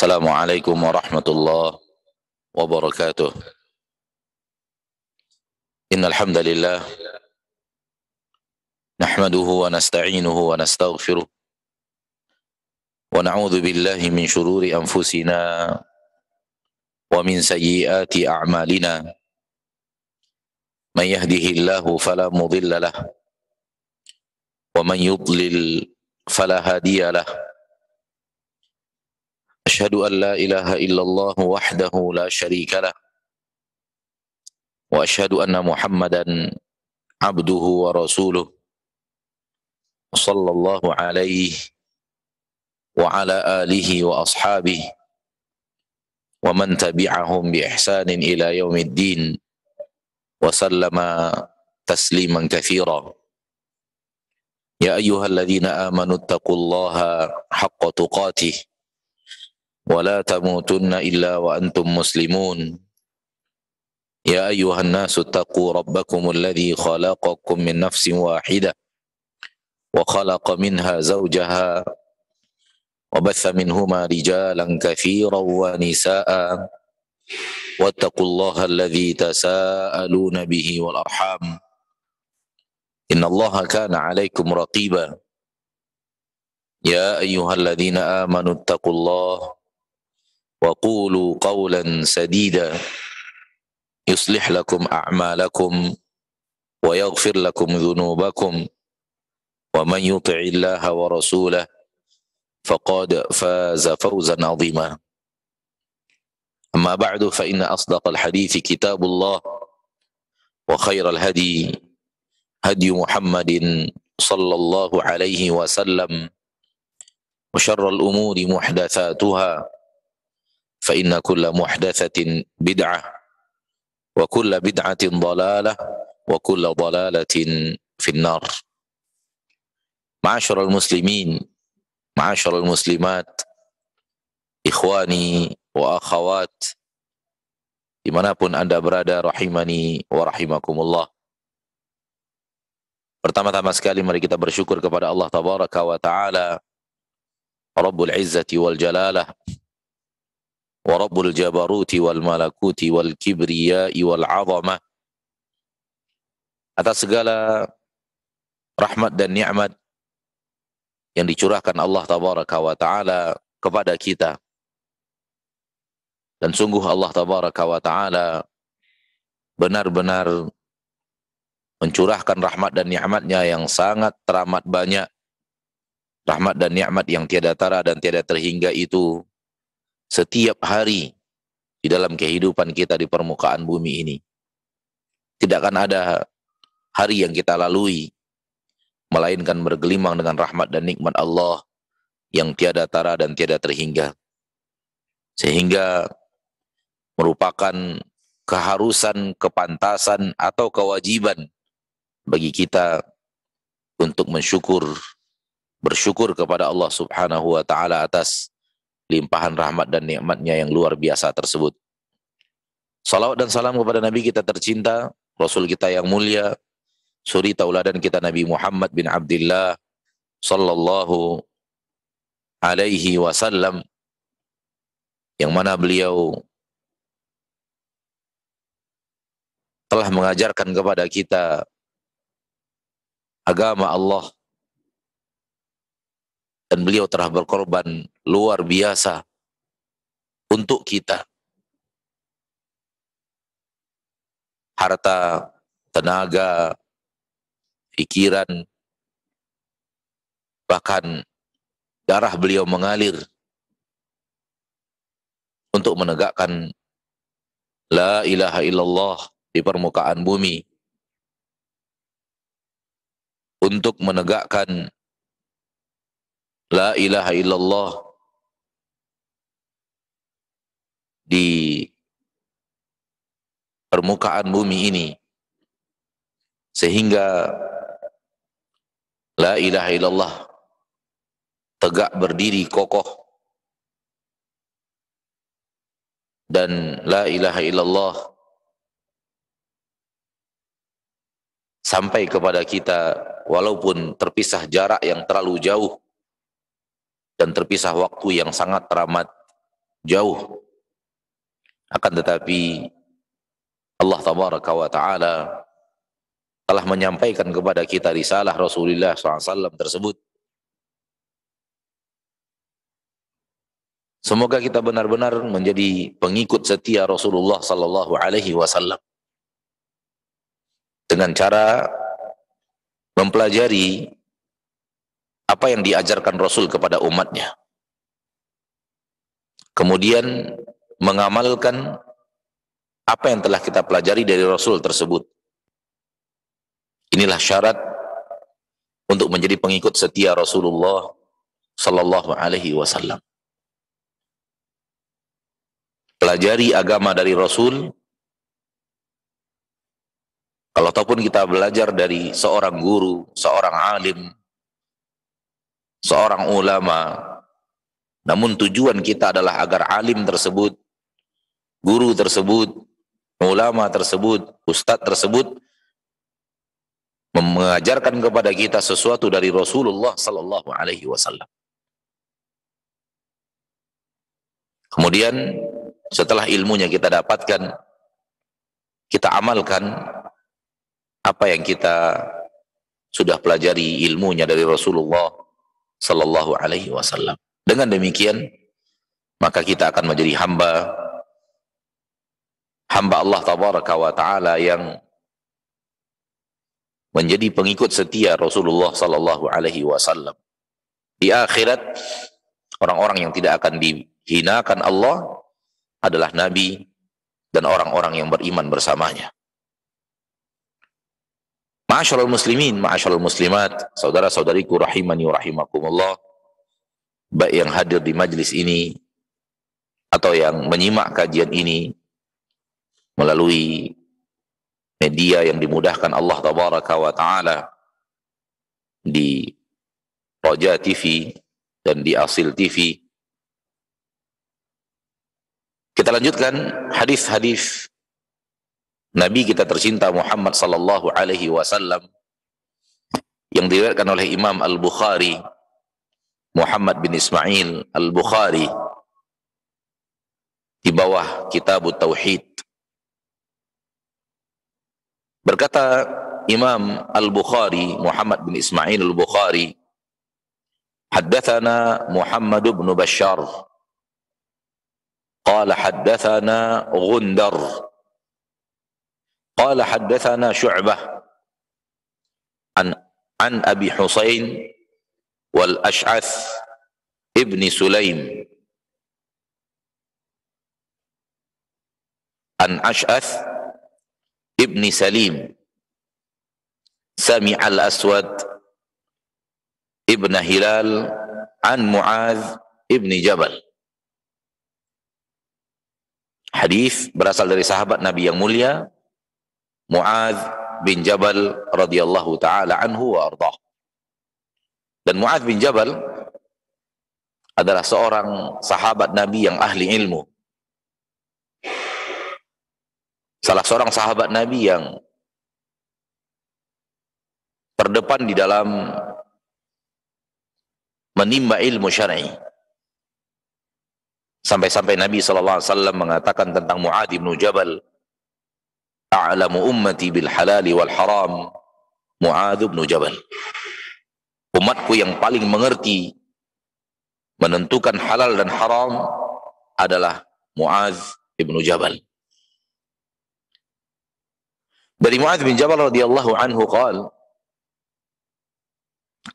Assalamualaikum warahmatullahi wabarakatuh. Innal hamdalillah nahmaduhu wa nasta'inuhu wa nastaghfiruh wa na'udzu billahi min shururi anfusina wa min sayyiati a'malina. Man yahdihillahu fala mudilla lahu wa man yudlil fala hadiya lahu. Asyhadu an la ilaha illallah wahdahu la syarika lah wa asyhadu anna Muhammadan abduhu wa rasuluh sallallahu alaihi wa ala alihi wa ashabihi wa man tabi'ahum bi ihsanin ila yaumiddin wa sallama tasliman katsira. Ya ayyuhalladzina amanu taqullaha haqqa tuqatih wa la tamutunna illa wa antum muslimun. Ya ayyuhan nasu taqu rabbakumul ladzi khalaqakum min nafsin wahidah wa khalaqa minha zawjaha wa batha minhuma rijalan katsiran wa nisaa'a wattaqullaha alladzi tasaaluna bihi wal arham innallaha kana 'alaikum raqiba. Ya ayyuhalladzina amanu taqullaha wa qulu qawlan sadida yuslih lakum a'malakum wa yaghfir lakum dhunubakum wa man yuti'illaha wa rasulahu faqad faza fawzan 'azima. Amma ba'du fa inna asdaqal hadithi kitabullah wa khairal hadi hadi Muhammadin sallallahu alaihi wasallam wa syarral umuri muhdatsatuha fa inna kulla muhdatsatin bid'ah wa kulla bid'atin dhalalah wa kulla dhalalatin finnar. Ma'asyiral muslimin, ma'asyiral muslimat, ikhwani wa akhawat dimanapun anda berada, rahimani wa rahimakumullah. Pertama-tama sekali mari kita bersyukur kepada Allah tabaraka wa ta'ala, Rabbul Izzati wal Jalalah wa Rabbul Jabaruti wal Malakuti wal Kibriyai wal Azamah, atas segala rahmat dan nikmat yang dicurahkan Allah tabaraka wa ta'ala kepada kita. Dan sungguh Allah tabaraka wa ta'ala benar-benar mencurahkan rahmat dan nikmatnya yang sangat teramat banyak. Rahmat dan nikmat yang tiada tara dan tiada terhingga itu setiap hari di dalam kehidupan kita di permukaan bumi ini. Tidak akan ada hari yang kita lalui melainkan bergelimang dengan rahmat dan nikmat Allah yang tiada tara dan tiada terhingga. Sehingga merupakan keharusan, kepantasan atau kewajiban bagi kita untuk bersyukur kepada Allah Subhanahu wa ta'ala atas limpahan rahmat dan nikmatnya yang luar biasa tersebut. Salawat dan salam kepada Nabi kita tercinta, Rasul kita yang mulia, suri tauladan kita Nabi Muhammad bin Abdullah sallallahu alaihi wasallam, yang mana beliau telah mengajarkan kepada kita agama Allah, dan beliau telah berkorban luar biasa untuk kita. Harta, tenaga, pikiran, bahkan darah beliau mengalir untuk menegakkan la ilaha illallah di permukaan bumi, untuk menegakkan la ilaha illallah di permukaan bumi ini, sehingga la ilaha illallah tegak berdiri kokoh, dan la ilaha illallah sampai kepada kita walaupun terpisah jarak yang terlalu jauh dan terpisah waktu yang sangat teramat jauh. Akan tetapi Allah tabaraka wa ta'ala telah menyampaikan kepada kita risalah Rasulullah SAW tersebut. Semoga kita benar-benar menjadi pengikut setia Rasulullah SAW dengan cara mempelajari apa yang diajarkan Rasul kepada umatnya, kemudian mengamalkan apa yang telah kita pelajari dari Rasul tersebut. Inilah syarat untuk menjadi pengikut setia Rasulullah sallallahu alaihi wasallam. Pelajari agama dari Rasul. Kalau ataupun kita belajar dari seorang guru, seorang alim, seorang ulama, namun tujuan kita adalah agar alim tersebut, guru tersebut, ulama tersebut, ustadz tersebut mengajarkan kepada kita sesuatu dari Rasulullah sallallahu alaihi wasallam. Kemudian setelah ilmunya kita dapatkan, kita amalkan apa yang kita sudah pelajari ilmunya dari Rasulullah sallallahu alaihi wasallam. Dengan demikian, maka kita akan menjadi hamba Allah tabaraka wa taala yang menjadi pengikut setia Rasulullah sallallahu alaihi wasallam. Di akhirat, orang-orang yang tidak akan dihinakan Allah adalah nabi dan orang-orang yang beriman bersamanya. Ma'asyiral muslimin, ma'asyiral muslimat, saudara-saudariku rahimani wa rahimakumullah, baik yang hadir di majlis ini atau yang menyimak kajian ini melalui media yang dimudahkan Allah tabaraka wa ta'ala di Roja TV dan di Asil TV. Kita lanjutkan hadis-hadis Nabi kita tercinta Muhammad sallallahu alaihi wasallam yang diriwayatkan oleh Imam Al-Bukhari, Muhammad bin Ismail Al-Bukhari, di bawah Kitab Tauhid. Berkata Imam Al-Bukhari, Muhammad bin Ismail Al-Bukhari, haddatsana Muhammad bin Bashar qala haddatsana Ghundar qala haddatsana Syu'bah an Abi Husain wal Ash'ath ibn Sulaim an Ash'ath ibn Salim sami' al-Aswad ibn Hilal an Mu'adz ibn Jabal. Hadis berasal dari sahabat Nabi yang mulia Mu'adz bin Jabal radhiyallahu taala anhu wa ardhah. Dan Mu'adz bin Jabal adalah seorang sahabat Nabi yang ahli ilmu. Salah seorang sahabat Nabi yang terdepan di dalam menimba ilmu syar'i. Sampai-sampai Nabi SAW mengatakan tentang Mu'adz bin Jabal, a'lamu ummati bil halali wal haram Mu'adz bin Jabal. Umatku yang paling mengerti menentukan halal dan haram adalah Mu'adz bin Jabal. Dari Mu'adz bin Jabal radhiyallahu anhu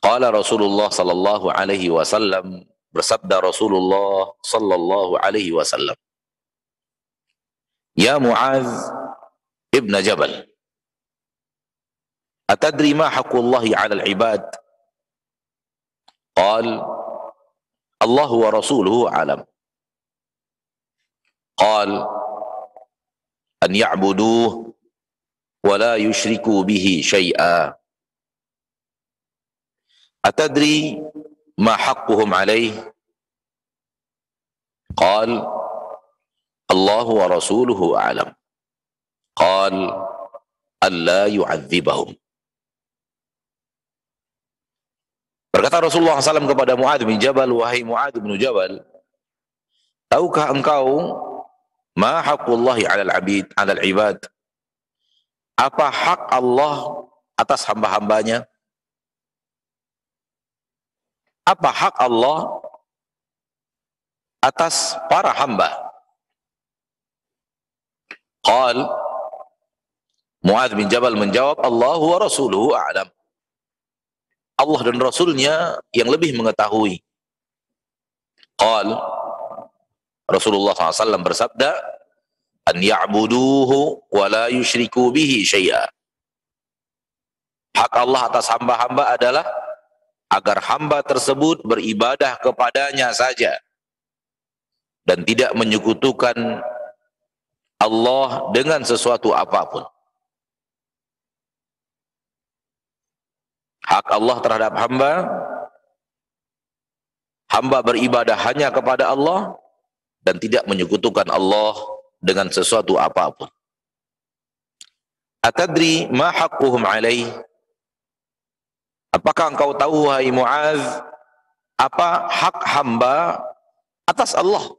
qala Rasulullah sallallahu alaihi wasallam, bersabda Rasulullah sallallahu alaihi wasallam, ya Mu'adz ibn Jabal, atadri ma haqqullahi 'ala al-'ibad? Qal Allah wa rasuluhu a'lam. Qal an ya'buduhu wa la yushriku bihi syai'a. Atadri ma haqquhum 'alayhi? Qal Allah wa rasuluhu a'lam. Qal alla yu'adzibahum. Berkata Rasulullah SAW kepada Mu'adz bin Jabal, wahai Mu'adz bin Jabal, tahukah engkau ma haqqullahi 'alal 'abid 'alal 'ibad? Apa hak Allah atas hamba-hambanya? Apa hak Allah atas para hamba? Qal, Muadz bin Jabal menjawab, Allahu wa rasuluhu a'lam. Allah dan Rasulnya yang lebih mengetahui. Qal, Rasulullah SAW bersabda, an ya'buduhu wa la yushriku bihi syai'a. Hak Allah atas hamba-hamba adalah agar hamba tersebut beribadah kepadanya saja dan tidak menyekutukan Allah dengan sesuatu apapun. Hak Allah terhadap hamba, hamba beribadah hanya kepada Allah dan tidak menyekutukan Allah dengan sesuatu apapun. Atadri ma haqquhum alaih? Apakah engkau tahu, wahai Muadz, apa hak hamba atas Allah?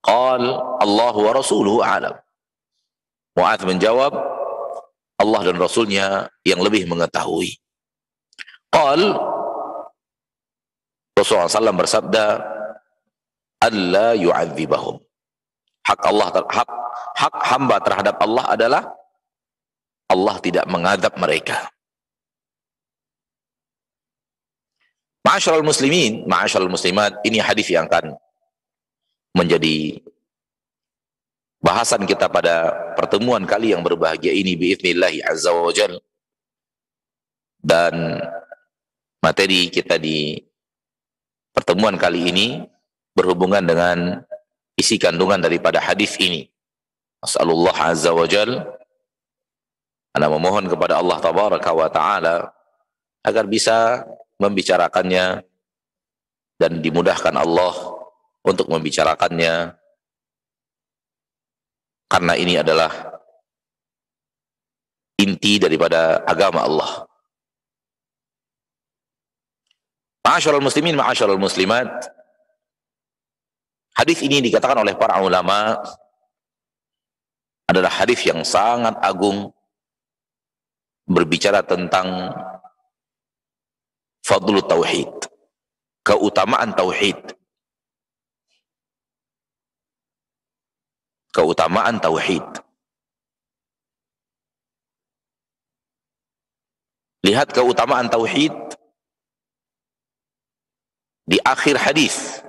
Qal, Allahu wa rasuluhu a'lam. Muadz menjawab, Allah dan Rasulnya yang lebih mengetahui. Qal, Rasulullah SAW bersabda, alla yu'adzibahum. Hak hamba terhadap Allah adalah Allah tidak mengadab mereka. Ma'asyiral muslimin, ma'asyiral muslimat, ini hadis yang akan menjadi bahasan kita pada pertemuan kali yang berbahagia ini biidznillahi azza wa jal. Dan materi kita di pertemuan kali ini berhubungan dengan isi kandungan daripada hadis ini. As'alullah azza wa jal, ana memohon kepada Allah tabaraka wa ta'ala agar bisa membicarakannya dan dimudahkan Allah untuk membicarakannya, karena ini adalah inti daripada agama Allah. Ma'asyiral muslimin, ma'asyiral muslimat, hadis ini dikatakan oleh para ulama adalah hadis yang sangat agung, berbicara tentang fadlu tauhid, keutamaan tauhid. Keutamaan tauhid. Lihat keutamaan tauhid di akhir hadis.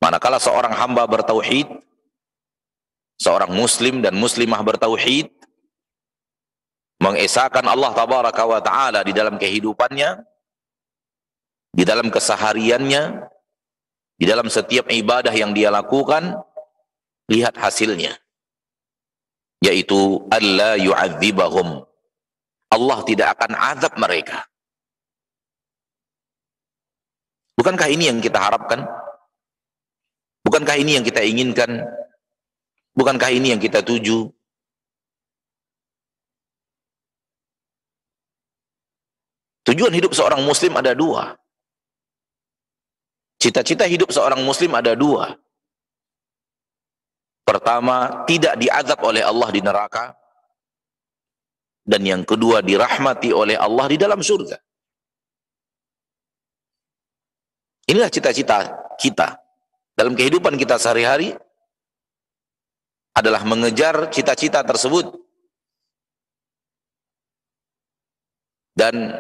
Manakala seorang hamba bertauhid, seorang muslim dan muslimah bertauhid, mengesahkan Allah tabaraka wa ta'ala di dalam kehidupannya, di dalam kesehariannya, di dalam setiap ibadah yang dia lakukan, lihat hasilnya, yaitu alla yu'adzibahum. Allah tidak akan azab mereka. Bukankah ini yang kita harapkan? Bukankah ini yang kita inginkan? Bukankah ini yang kita tuju? Tujuan hidup seorang muslim ada dua. Cita-cita hidup seorang muslim ada dua. Pertama, tidak diazab oleh Allah di neraka. Dan yang kedua, dirahmati oleh Allah di dalam surga. Inilah cita-cita kita. Dalam kehidupan kita sehari-hari adalah mengejar cita-cita tersebut. Dan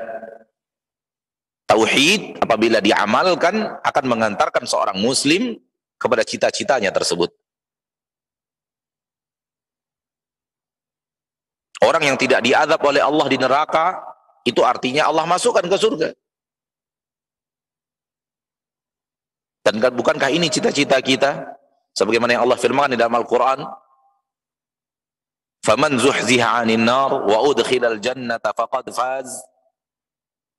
tauhid apabila diamalkan akan mengantarkan seorang muslim kepada cita-citanya tersebut. Orang yang tidak diazab oleh Allah di neraka, itu artinya Allah masukkan ke surga. Dan bukankah ini cita-cita kita? Sebagaimana yang Allah firmankan di dalam Al-Quran, "Faman zuhziha 'anil nar wa udkhilal jannata faqad faz."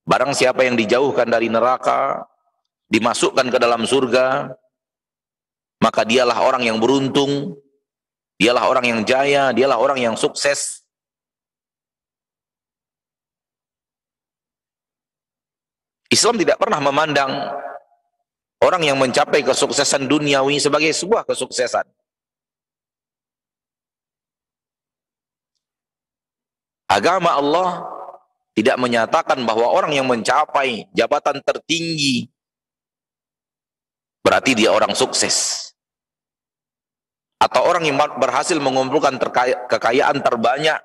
Barang siapa yang dijauhkan dari neraka, dimasukkan ke dalam surga, maka dialah orang yang beruntung, dialah orang yang jaya, dialah orang yang sukses. Islam tidak pernah memandang Orang yang mencapai kesuksesan duniawi sebagai sebuah kesuksesan. Agama Allah tidak menyatakan bahwa orang yang mencapai jabatan tertinggi berarti dia orang sukses. Atau orang yang berhasil mengumpulkan kekayaan terbanyak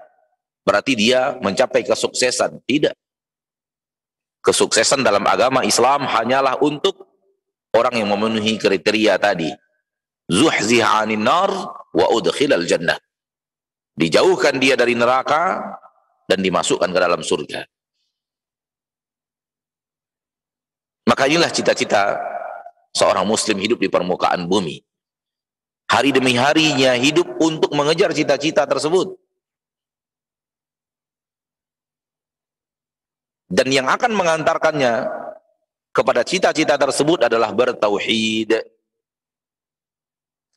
berarti dia mencapai kesuksesan. Tidak. Kesuksesan dalam agama Islam hanyalah untuk orang yang memenuhi kriteria tadi. Zuhziha 'anil nar wa udkhilal jannah. Dijauhkan dia dari neraka dan dimasukkan ke dalam surga. Maka inilah cita-cita seorang muslim hidup di permukaan bumi. Hari demi harinya hidup untuk mengejar cita-cita tersebut. Dan yang akan mengantarkannya kepada cita-cita tersebut adalah bertauhid.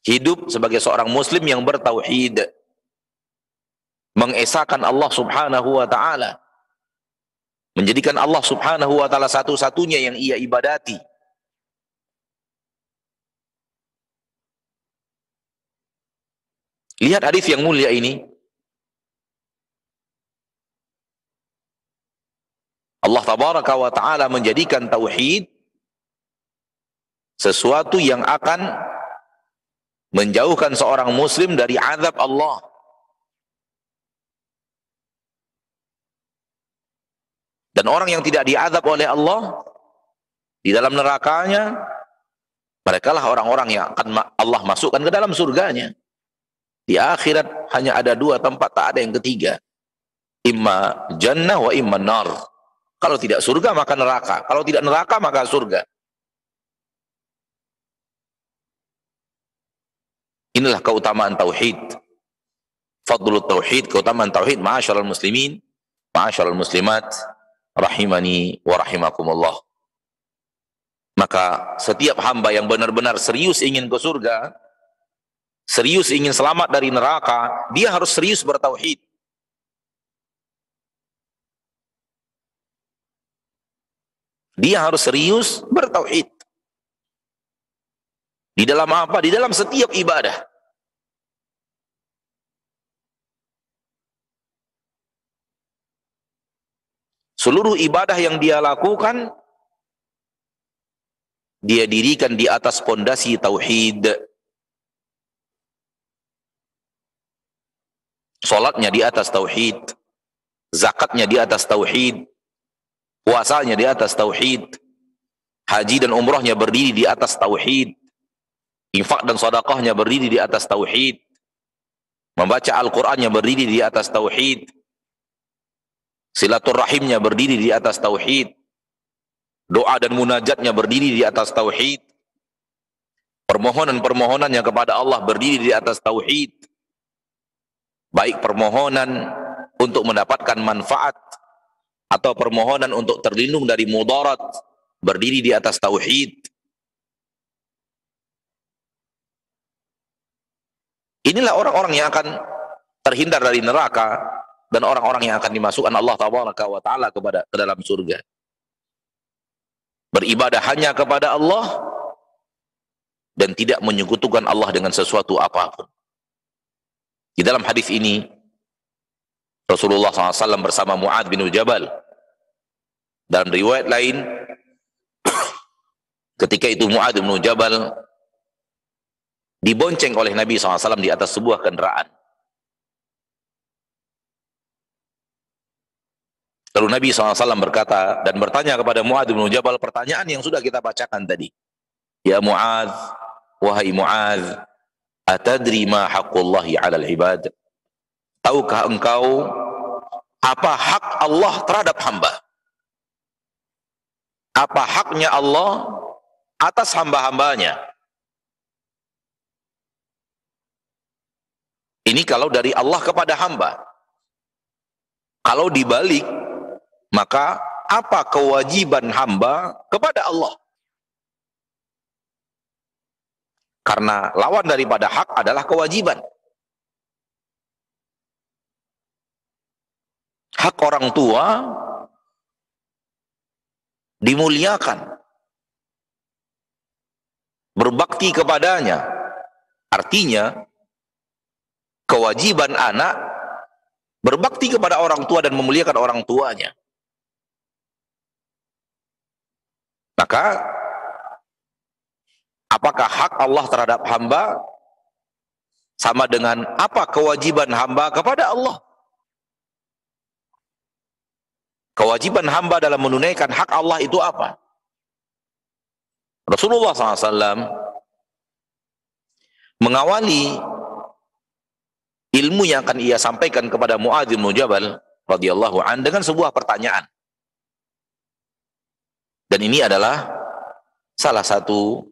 Hidup sebagai seorang muslim yang bertauhid. Mengesahkan Allah subhanahu wa ta'ala. Menjadikan Allah subhanahu wa ta'ala satu-satunya yang ia ibadati. Lihat hadis yang mulia ini. Allah tabaraka wa ta'ala menjadikan tauhid sesuatu yang akan menjauhkan seorang muslim dari azab Allah. Dan orang yang tidak diazab oleh Allah di dalam nerakanya, mereka lah orang-orang yang akan Allah masukkan ke dalam surganya. Di akhirat hanya ada dua tempat, tak ada yang ketiga. Imma jannah wa imma nar. Kalau tidak surga maka neraka, kalau tidak neraka maka surga. Inilah keutamaan tauhid. Fadlul tauhid, keutamaan tauhid, ma'asyiral muslimin, ma'asyiral muslimat, rahimani wa rahimakumullah. Maka setiap hamba yang benar-benar serius ingin ke surga, serius ingin selamat dari neraka, dia harus serius bertauhid. Dia harus serius bertauhid. Di dalam apa? Di dalam setiap ibadah. Seluruh ibadah yang dia lakukan, dia dirikan di atas pondasi tauhid. Salatnya di atas tauhid, zakatnya di atas tauhid, puasanya di atas tauhid, haji dan umrahnya berdiri di atas tauhid, infak dan sedekahnya berdiri di atas tauhid, membaca Al-Qur'annya berdiri di atas tauhid, silaturahimnya berdiri di atas tauhid, doa dan munajatnya berdiri di atas tauhid, permohonan-permohonannya kepada Allah berdiri di atas tauhid, baik permohonan untuk mendapatkan manfaat atau permohonan untuk terlindung dari mudarat berdiri di atas tauhid. Inilah orang-orang yang akan terhindar dari neraka dan orang-orang yang akan dimasukkan Allah tabaraka wa taala ke dalam surga. Beribadah hanya kepada Allah dan tidak menyekutukan Allah dengan sesuatu apapun. Di dalam hadis ini Rasulullah SAW bersama Mu'adz bin Jabal. Dalam riwayat lain, ketika itu Mu'adz bin Jabal dibonceng oleh Nabi SAW di atas sebuah kendaraan. Lalu Nabi SAW berkata dan bertanya kepada Mu'adz bin Jabal pertanyaan yang sudah kita bacakan tadi. Ya Mu'adz, wahai Mu'adz, atadri ma haqqullahi 'alal ibad? Tahukah engkau apa hak Allah terhadap hamba? Apa haknya Allah atas hamba-hambanya? Ini kalau dari Allah kepada hamba. Kalau dibalik, maka apa kewajiban hamba kepada Allah? Karena lawan daripada hak adalah kewajiban. Hak orang tua dimuliakan. berbakti kepadanya. Artinya, kewajiban anak berbakti kepada orang tua dan memuliakan orang tuanya. Maka, apakah hak Allah terhadap hamba sama dengan apa kewajiban hamba kepada Allah? Kewajiban hamba dalam menunaikan hak Allah itu apa? Rasulullah SAW mengawali ilmu yang akan ia sampaikan kepada Mu'adz bin Jabal radhiyallahu an dengan sebuah pertanyaan. Dan ini adalah salah satu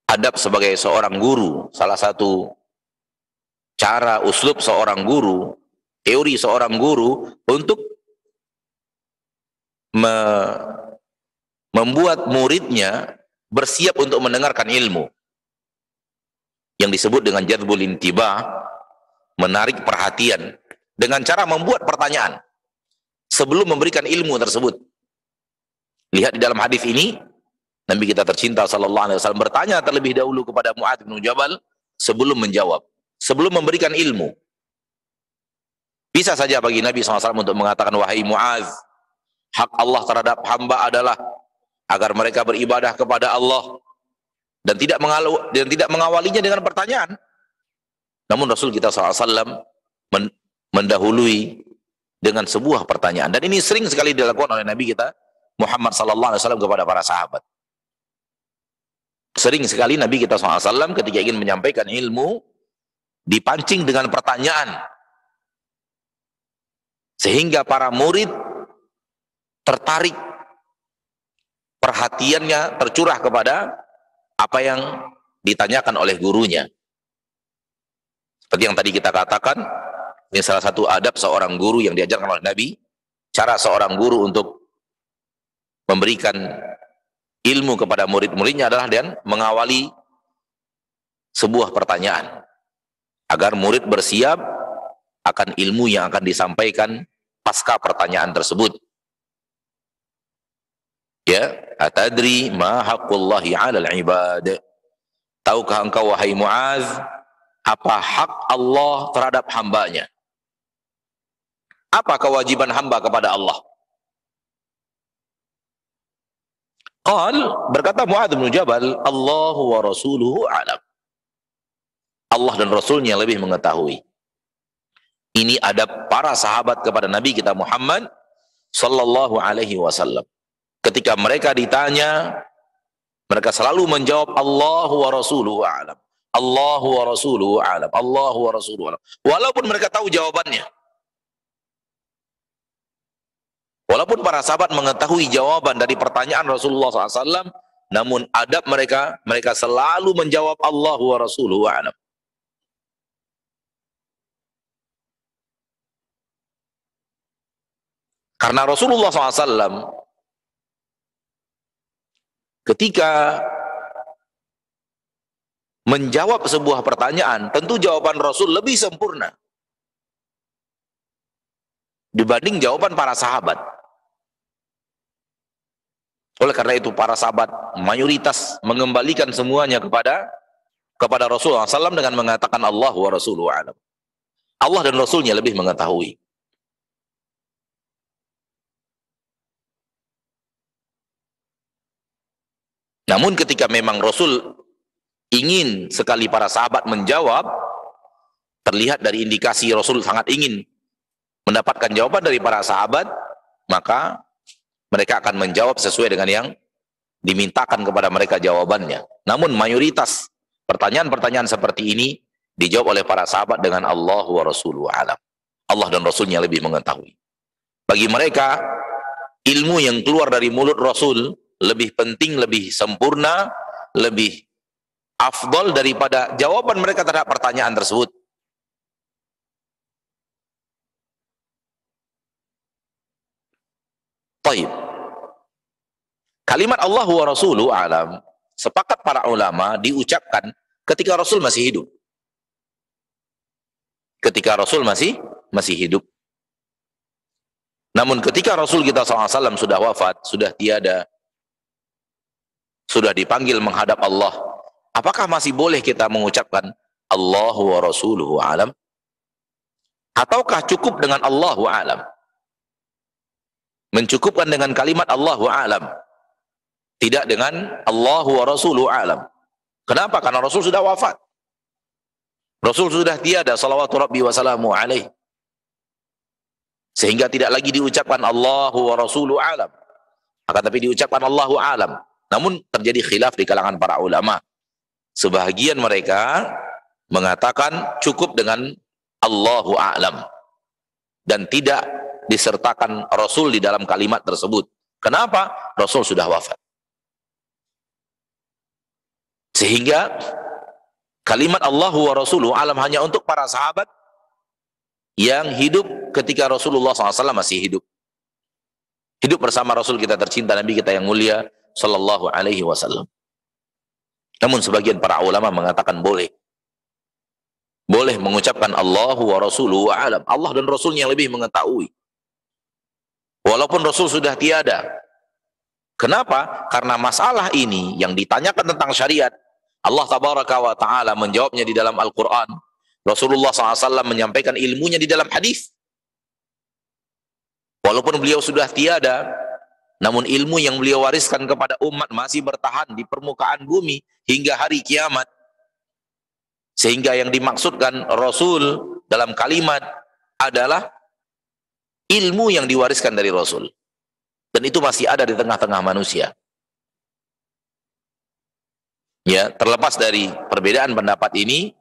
adab sebagai seorang guru, salah satu cara uslub seorang guru, teori seorang guru untuk membuat muridnya bersiap untuk mendengarkan ilmu, yang disebut dengan jadzbul intibah, menarik perhatian, dengan cara membuat pertanyaan sebelum memberikan ilmu tersebut. Lihat di dalam hadis ini, Nabi kita tercinta sallallahu alaihi wasallam bertanya terlebih dahulu kepada Mu'adz bin Jabal sebelum menjawab, sebelum memberikan ilmu. Bisa saja bagi Nabi SAW untuk mengatakan, wahai Mu'adz, hak Allah terhadap hamba adalah agar mereka beribadah kepada Allah, dan tidak mengawalinya dengan pertanyaan. Namun Rasul kita SAW mendahului dengan sebuah pertanyaan, dan ini sering sekali dilakukan oleh Nabi kita Muhammad SAW kepada para sahabat. Sering sekali Nabi kita SAW ketika ingin menyampaikan ilmu dipancing dengan pertanyaan, sehingga para murid tertarik, perhatiannya tercurah kepada apa yang ditanyakan oleh gurunya. Seperti yang tadi kita katakan, ini salah satu adab seorang guru yang diajarkan oleh Nabi. Cara seorang guru untuk memberikan ilmu kepada murid-muridnya adalah dengan mengawali sebuah pertanyaan, agar murid bersiap akan ilmu yang akan disampaikan pasca pertanyaan tersebut. Ya, atadri ma haqqullahi 'alal 'ibad? Tahukah engkau wahai Mu'adz apa hak Allah terhadap hambanya? Apa kewajiban hamba kepada Allah? Berkata Mu'adz bin Jabal, Allahu wa rasuluhu a'lam. Allah dan Rasulnya lebih mengetahui. Ini adab para sahabat kepada Nabi kita Muhammad sallallahu alaihi wasallam. Ketika mereka ditanya, mereka selalu menjawab Allahu wa rasuluhu a'lam. Allahu wa rasuluhu a'lam. Allahu wa rasuluhu a'lam. Walaupun mereka tahu jawabannya. Walaupun para sahabat mengetahui jawaban dari pertanyaan Rasulullah SAW, namun adab mereka selalu menjawab Allahu wa rasuluhu a'lam. Karena Rasulullah SAW ketika menjawab sebuah pertanyaan, tentu jawaban Rasul lebih sempurna dibanding jawaban para sahabat. Oleh karena itu para sahabat mayoritas mengembalikan semuanya kepada Rasulullah SAW dengan mengatakan Allah wa rasuluhu a'lam. Allah dan Rasulnya lebih mengetahui. Namun ketika memang Rasul ingin sekali para sahabat menjawab, terlihat dari indikasi Rasul sangat ingin mendapatkan jawaban dari para sahabat, maka mereka akan menjawab sesuai dengan yang dimintakan kepada mereka jawabannya. Namun mayoritas pertanyaan-pertanyaan seperti ini dijawab oleh para sahabat dengan Allah wa rasuluhu a'lam. Allah dan Rasulnya lebih mengetahui. Bagi mereka, ilmu yang keluar dari mulut Rasul lebih penting, lebih sempurna, lebih afdol daripada jawaban mereka terhadap pertanyaan tersebut. Taib. Kalimat Allah wa rasuluhu a'lam, sepakat para ulama diucapkan ketika Rasul masih hidup. Ketika Rasul masih hidup. Namun ketika Rasul kita SAW sudah wafat, sudah tiada, sudah dipanggil menghadap Allah, apakah masih boleh kita mengucapkan Allahu wa rasuluhu alam? Ataukah cukup dengan Allahu alam? Mencukupkan dengan kalimat Allahu alam, tidak dengan Allahu wa rasuluhu alam. Kenapa? Karena Rasul sudah wafat. Rasul sudah tiada, salawatu rabbi wa salamu alaih. Sehingga tidak lagi diucapkan Allahu wa rasuluhu alam, akan tapi diucapkan Allahu alam. Namun terjadi khilaf di kalangan para ulama. Sebahagian mereka mengatakan cukup dengan Allahu a'lam dan tidak disertakan Rasul di dalam kalimat tersebut. Kenapa? Rasul sudah wafat. Sehingga kalimat Allahu wa rasuluhu alam hanya untuk para sahabat yang hidup ketika Rasulullah SAW masih hidup. Hidup bersama Rasul kita tercinta, Nabi kita yang mulia sallallahu alaihi wasallam. Namun sebagian para ulama mengatakan boleh mengucapkan Allahu wa rasuluhu alam. Allah dan Rasulnya yang lebih mengetahui. Walaupun Rasul sudah tiada. Kenapa? Karena masalah ini yang ditanyakan tentang syariat, Allah tabaraka wa ta'ala menjawabnya di dalam Al-Quran. Rasulullah SAW menyampaikan ilmunya di dalam hadis. Walaupun beliau sudah tiada, namun ilmu yang beliau wariskan kepada umat masih bertahan di permukaan bumi hingga hari kiamat. Sehingga yang dimaksudkan Rasul dalam kalimat adalah ilmu yang diwariskan dari Rasul. Dan itu masih ada di tengah-tengah manusia. Ya, terlepas dari perbedaan pendapat ini,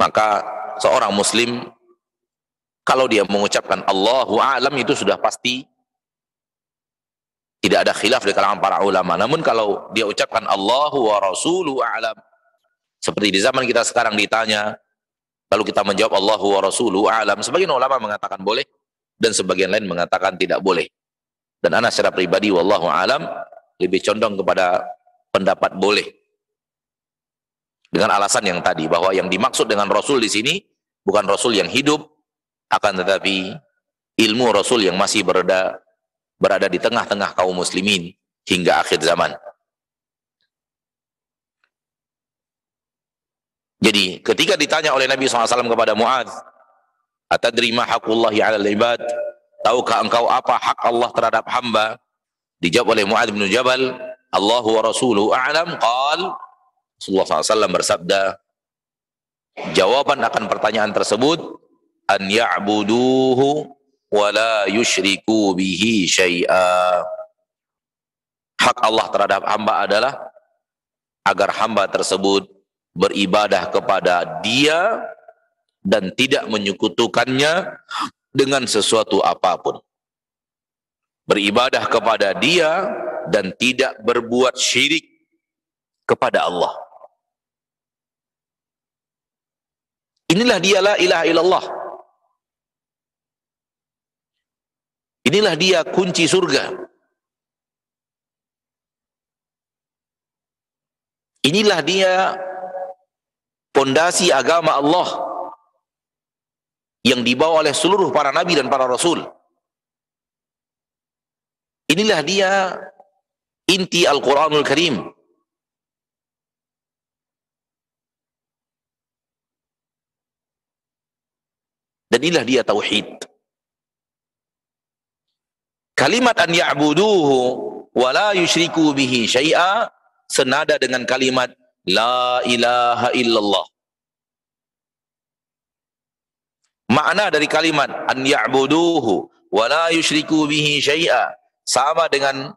maka seorang muslim kalau dia mengucapkan Allahu a'lam itu sudah pasti tidak ada khilaf di kalangan para ulama. Namun kalau dia ucapkan Allahu wa rasuluhu a'lam, seperti di zaman kita sekarang ditanya, lalu kita menjawab Allahu wa rasuluhu a'lam, sebagian ulama mengatakan boleh dan sebagian lain mengatakan tidak boleh. Dan ana secara pribadi wallahu a'lam lebih condong kepada pendapat boleh. Dengan alasan yang tadi, bahwa yang dimaksud dengan Rasul di sini bukan Rasul yang hidup, akan tetapi ilmu Rasul yang masih berada di tengah-tengah kaum muslimin hingga akhir zaman. Jadi ketika ditanya oleh Nabi SAW kepada Mu'adz, atadri ma haqqullahi 'alal ibad, tahukah engkau apa hak Allah terhadap hamba? Dijawab oleh Mu'adz bin Jabal, Allahu wa rasuluhu a'lam. Qal, Rasulullah SAW bersabda, jawaban akan pertanyaan tersebut, an ya'buduhu wa la yushriku bihi syai'a. Hak Allah terhadap hamba adalah agar hamba tersebut beribadah kepada Dia dan tidak menyekutukannya dengan sesuatu apapun. Beribadah kepada Dia dan tidak berbuat syirik kepada Allah. Inilah dia la ilaha illallah. Inilah dia kunci surga. Inilah dia pondasi agama Allah yang dibawa oleh seluruh para nabi dan para rasul. Inilah dia inti Al-Quranul Karim. Dan inilah dia tauhid. Kalimat an ya'buduhu wa la yushriku bihi syai'a senada dengan kalimat la ilaha illallah. Makna dari kalimat an ya'buduhu wa la yushriku bihi syai'a sama dengan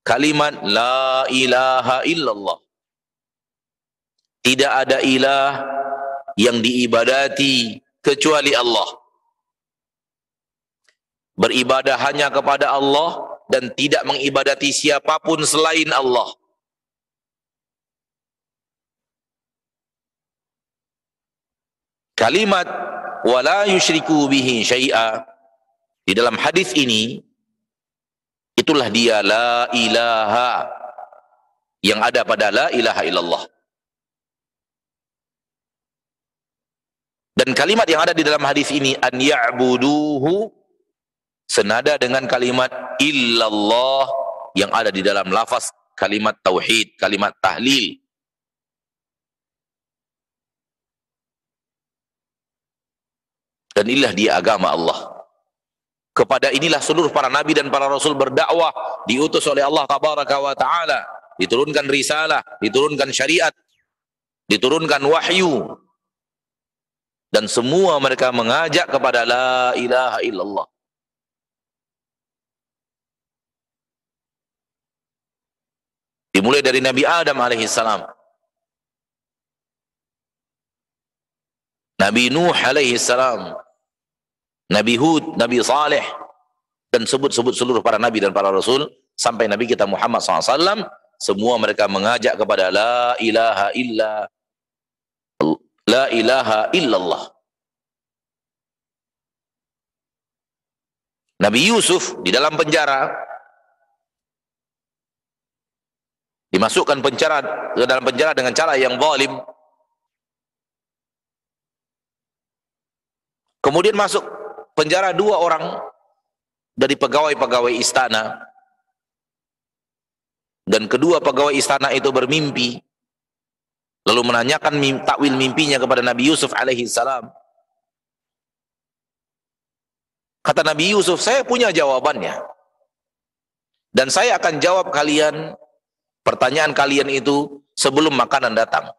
kalimat la ilaha illallah. Tidak ada ilah yang diibadati kecuali Allah. Beribadah hanya kepada Allah dan tidak mengibadati siapapun selain Allah. Kalimat wala yusyriku bihi syai'a di dalam hadis ini, itulah dia la ilaha yang ada pada la ilaha illallah. Dan kalimat yang ada di dalam hadis ini an ya'buduhu senada dengan kalimat illallah yang ada di dalam lafaz kalimat tauhid, kalimat tahlil. Dan inilah dia agama Allah. Kepada inilah seluruh para nabi dan para rasul berdakwah, diutus oleh Allah tabaraka wa taala, diturunkan risalah, diturunkan syariat, diturunkan wahyu, dan semua mereka mengajak kepada la ilaha illallah. Dimulai dari Nabi Adam alaihissalam, Nabi Nuh alaihissalam, Nabi Hud, Nabi Saleh, dan sebut-sebut seluruh para nabi dan para rasul sampai Nabi kita Muhammad SAW, semua mereka mengajak kepada la ilaha illallah. Nabi Yusuf di dalam penjara, dimasukkan ke dalam penjara dengan cara yang zalim. Kemudian masuk penjara 2 orang dari pegawai-pegawai istana, dan kedua pegawai istana itu bermimpi, lalu menanyakan takwil mimpinya kepada Nabi Yusuf alaihi salam. Kata Nabi Yusuf, saya punya jawabannya, dan saya akan jawab pertanyaan kalian itu sebelum makanan datang.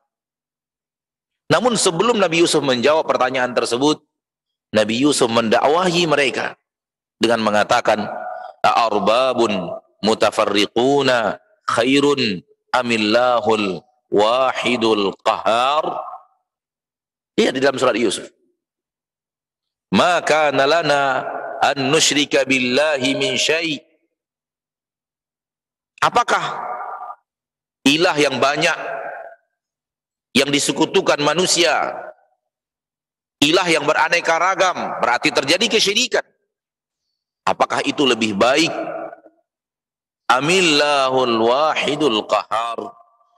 Namun sebelum Nabi Yusuf menjawab pertanyaan tersebut, Nabi Yusuf mendakwahi mereka dengan mengatakan, "A'arbabun mutafarriquna khairun amillahul wahidul qahar?" Lihat di dalam surat Yusuf. "Ma kana lana an nusyrika billahi min syai'." Apakah ilah yang banyak yang disekutukan manusia, ilah yang beraneka ragam, berarti terjadi kesyirikan, apakah itu lebih baik? Amillahul wahidul qahar,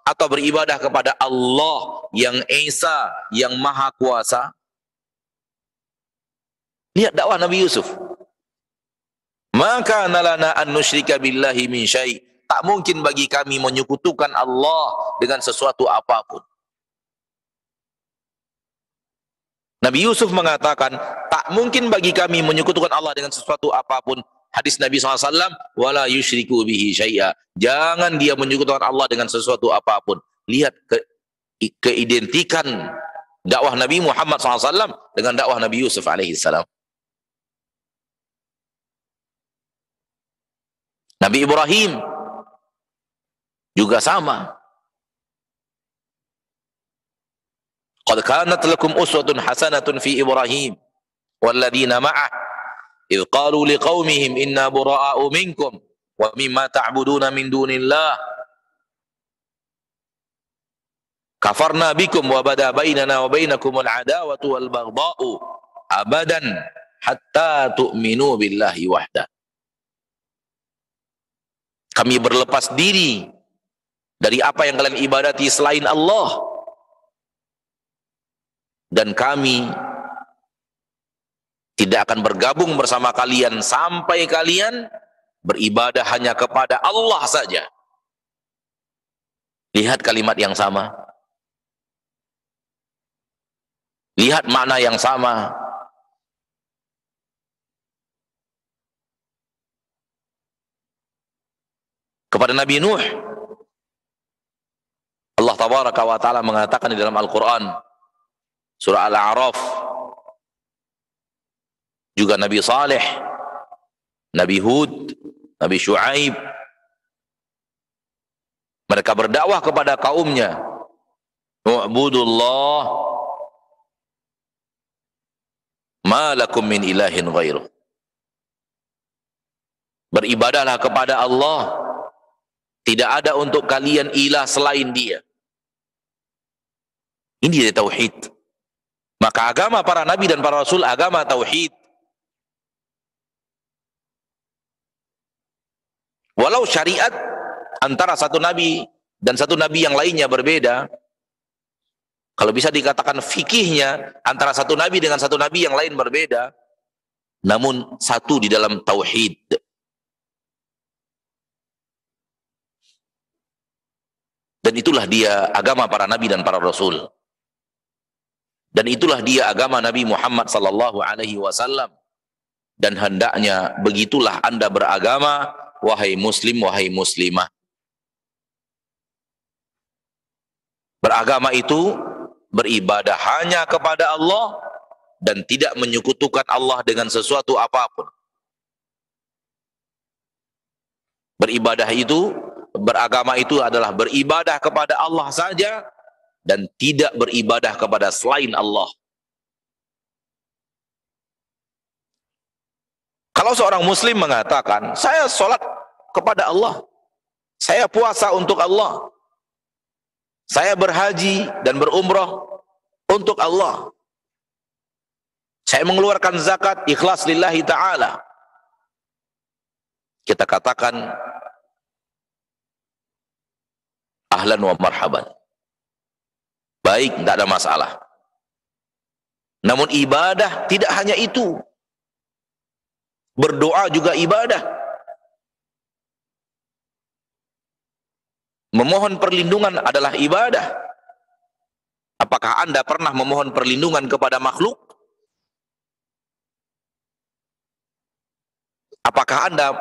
atau beribadah kepada Allah yang Esa, yang Maha Kuasa? Lihat dakwah Nabi Yusuf. Maka nalana an nusyrika billahi min syai'. Tak mungkin bagi kami menyekutukan Allah dengan sesuatu apapun. Nabi Yusuf mengatakan, tak mungkin bagi kami menyekutukan Allah dengan sesuatu apapun. Hadis Nabi SAW, wala yusyriku bihi syai'a. Jangan dia menyekutukan Allah dengan sesuatu apapun. Lihat keidentikan dakwah Nabi Muhammad SAW dengan dakwah Nabi Yusuf alaihissalam. Nabi Ibrahim juga sama. Qad kanat lakum uswatun hasanatun fi Ibrahim walladzina ma'ah idh qalu liqaumihim inna bura'a'u minkum wa mimma ta'buduna min dunillah kafarna bikum wa bada bainana wa bainakumul adawatu wal baghdha'u abadan hatta tu'minu billahi wahda. Kami berlepas diri dari apa yang kalian ibadati selain Allah, dan kami tidak akan bergabung bersama kalian sampai kalian beribadah hanya kepada Allah saja. Lihat kalimat yang sama, lihat makna yang sama. Kepada Nabi Nuh, Allah tabaraka wa ta'ala mengatakan di dalam Al-Quran, surah Al-A'raf. Juga Nabi Saleh, Nabi Hud, Nabi Shu'aib, mereka berdakwah kepada kaumnya, "U'budullah ma lakum min ilahin ghairuh." Beribadahlah kepada Allah, tidak ada untuk kalian ilah selain Dia. Ini dia tauhid. Maka agama para nabi dan para rasul agama tauhid. Walau syariat antara satu nabi dan satu nabi yang lainnya berbeda, kalau bisa dikatakan fikihnya antara satu nabi dengan satu nabi yang lain berbeda, namun satu di dalam tauhid. Dan itulah dia agama para nabi dan para rasul. Dan itulah dia agama Nabi Muhammad sallallahu alaihi wasallam. Dan hendaknya begitulah Anda beragama, wahai muslim, wahai muslimah. Beragama itu beribadah hanya kepada Allah dan tidak menyekutukan Allah dengan sesuatu apapun. Beragama itu adalah beribadah kepada Allah saja dan tidak beribadah kepada selain Allah. Kalau seorang muslim mengatakan, saya sholat kepada Allah, saya puasa untuk Allah, saya berhaji dan berumrah untuk Allah, saya mengeluarkan zakat ikhlas lillahi ta'ala, kita katakan ahlan wa marhaban, baik, tidak ada masalah. Namun ibadah tidak hanya itu, berdoa juga ibadah, memohon perlindungan adalah ibadah. Apakah Anda pernah memohon perlindungan kepada makhluk? Apakah Anda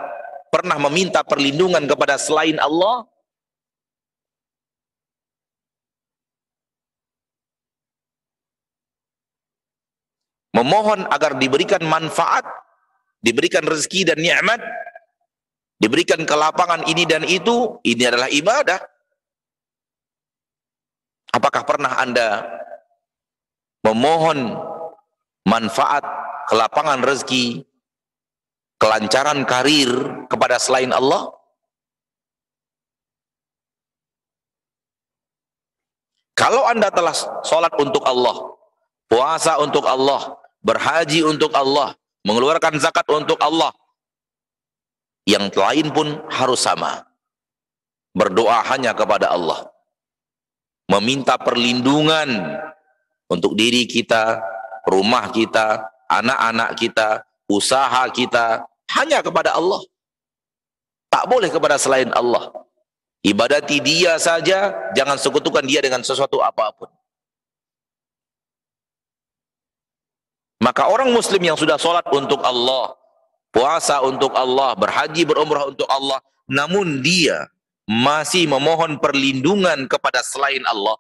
pernah meminta perlindungan kepada selain Allah? Memohon agar diberikan manfaat, diberikan rezeki dan nikmat, diberikan kelapangan ini dan itu, ini adalah ibadah. Apakah pernah Anda memohon manfaat, kelapangan rezeki, kelancaran karir kepada selain Allah? Kalau Anda telah sholat untuk Allah, puasa untuk Allah, berhaji untuk Allah, mengeluarkan zakat untuk Allah, yang lain pun harus sama. Berdoa hanya kepada Allah, meminta perlindungan untuk diri kita, rumah kita, anak-anak kita, usaha kita, hanya kepada Allah. Tak boleh kepada selain Allah. Ibadati dia saja, jangan sekutukan dia dengan sesuatu apapun. Maka orang muslim yang sudah sholat untuk Allah, puasa untuk Allah, berhaji berumrah untuk Allah, namun dia masih memohon perlindungan kepada selain Allah,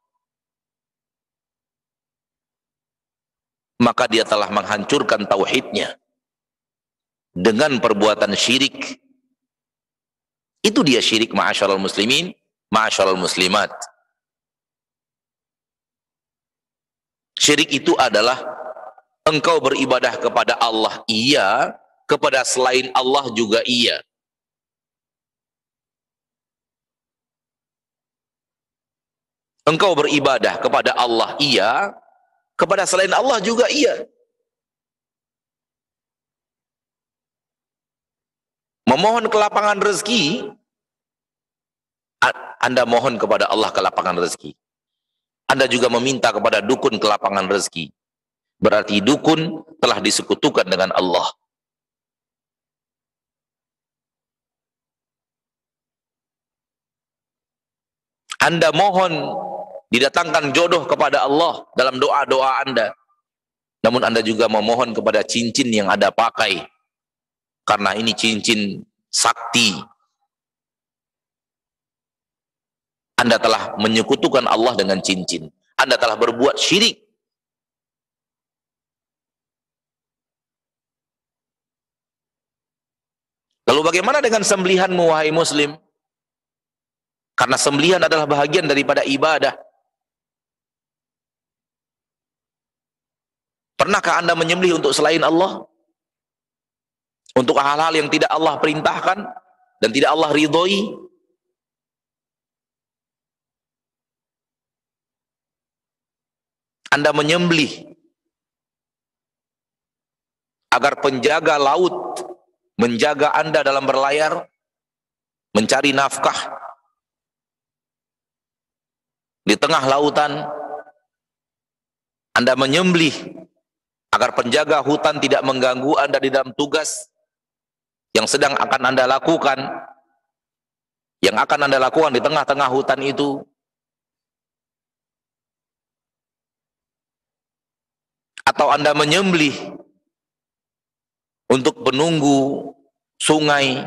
maka dia telah menghancurkan tauhidnya dengan perbuatan syirik. Itu dia syirik, ma'asyiral muslimin, ma'asyiral muslimat. Syirik itu adalah engkau beribadah kepada Allah iya, kepada selain Allah juga iya. Engkau beribadah kepada Allah iya, kepada selain Allah juga iya. Memohon kelapangan rezeki, Anda mohon kepada Allah kelapangan rezeki. Anda juga meminta kepada dukun kelapangan rezeki. Berarti dukun telah disekutukan dengan Allah. Anda mohon didatangkan jodoh kepada Allah dalam doa-doa Anda. Namun Anda juga memohon kepada cincin yang Anda pakai. Karena ini cincin sakti. Anda telah menyekutukan Allah dengan cincin. Anda telah berbuat syirik. Lalu bagaimana dengan sembelihanmu, wahai muslim? Karena sembelihan adalah bahagian daripada ibadah. Pernahkah Anda menyembelih untuk selain Allah? Untuk hal-hal yang tidak Allah perintahkan dan tidak Allah ridhoi? Anda menyembelih agar penjaga laut menjaga Anda dalam berlayar, mencari nafkah di tengah lautan. Anda menyembelih agar penjaga hutan tidak mengganggu Anda di dalam tugas yang sedang akan Anda lakukan, yang akan Anda lakukan di tengah-tengah hutan itu. atau Anda menyembelih untuk penunggu sungai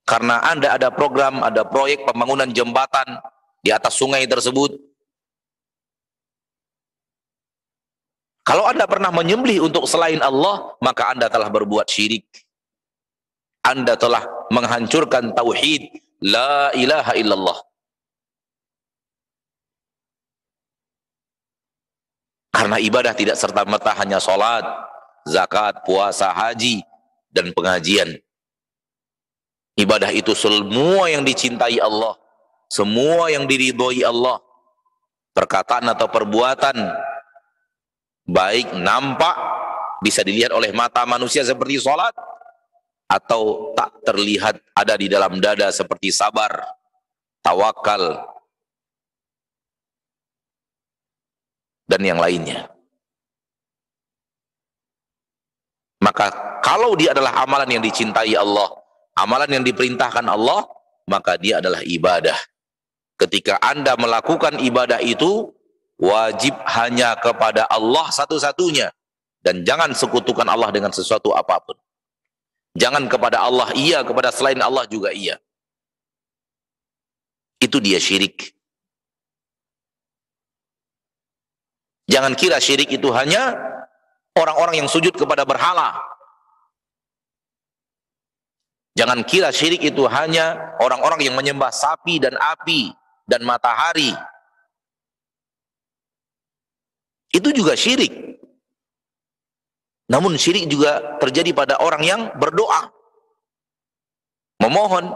karena Anda ada program, ada proyek pembangunan jembatan di atas sungai tersebut. Kalau Anda pernah menyembelih untuk selain Allah, maka Anda telah berbuat syirik. Anda telah menghancurkan tauhid la ilaha illallah. Karena ibadah tidak serta-merta hanya sholat, zakat, puasa, haji, dan pengajian. Ibadah itu semua yang dicintai Allah, semua yang diridhoi Allah, perkataan atau perbuatan, baik nampak, bisa dilihat oleh mata manusia seperti sholat, atau tak terlihat ada di dalam dada seperti sabar, tawakal, dan yang lainnya. Maka kalau dia adalah amalan yang dicintai Allah, amalan yang diperintahkan Allah, maka dia adalah ibadah. Ketika Anda melakukan ibadah itu, wajib hanya kepada Allah satu-satunya, dan jangan sekutukan Allah dengan sesuatu apapun. Jangan kepada Allah iya, kepada selain Allah juga iya. Itu dia syirik. Jangan kira syirik itu hanya orang-orang yang sujud kepada berhala. Jangan kira syirik itu hanya orang-orang yang menyembah sapi dan api dan matahari. Itu juga syirik. Namun syirik juga terjadi pada orang yang berdoa, memohon.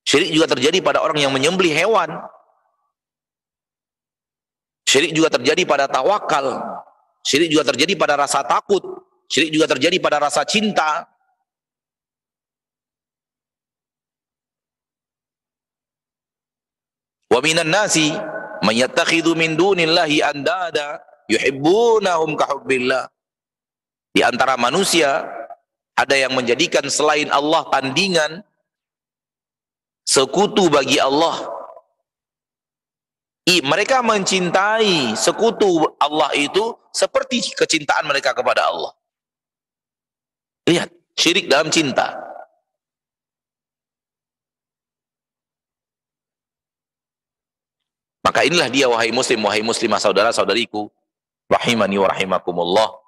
Syirik juga terjadi pada orang yang menyembelih hewan. Syirik juga terjadi pada tawakal. Syirik juga terjadi pada rasa takut. Syirik juga terjadi pada rasa cinta. Wa minan nasi may yattakhidhu min dunillahi andada yuhibbunahum kahubbillah. Di antara manusia ada yang menjadikan selain Allah tandingan, sekutu bagi Allah. Mereka mencintai sekutu Allah itu seperti kecintaan mereka kepada Allah. Lihat, syirik dalam cinta. Maka inilah dia, wahai muslimah, saudara-saudariku, rahimani wa rahimakumullah.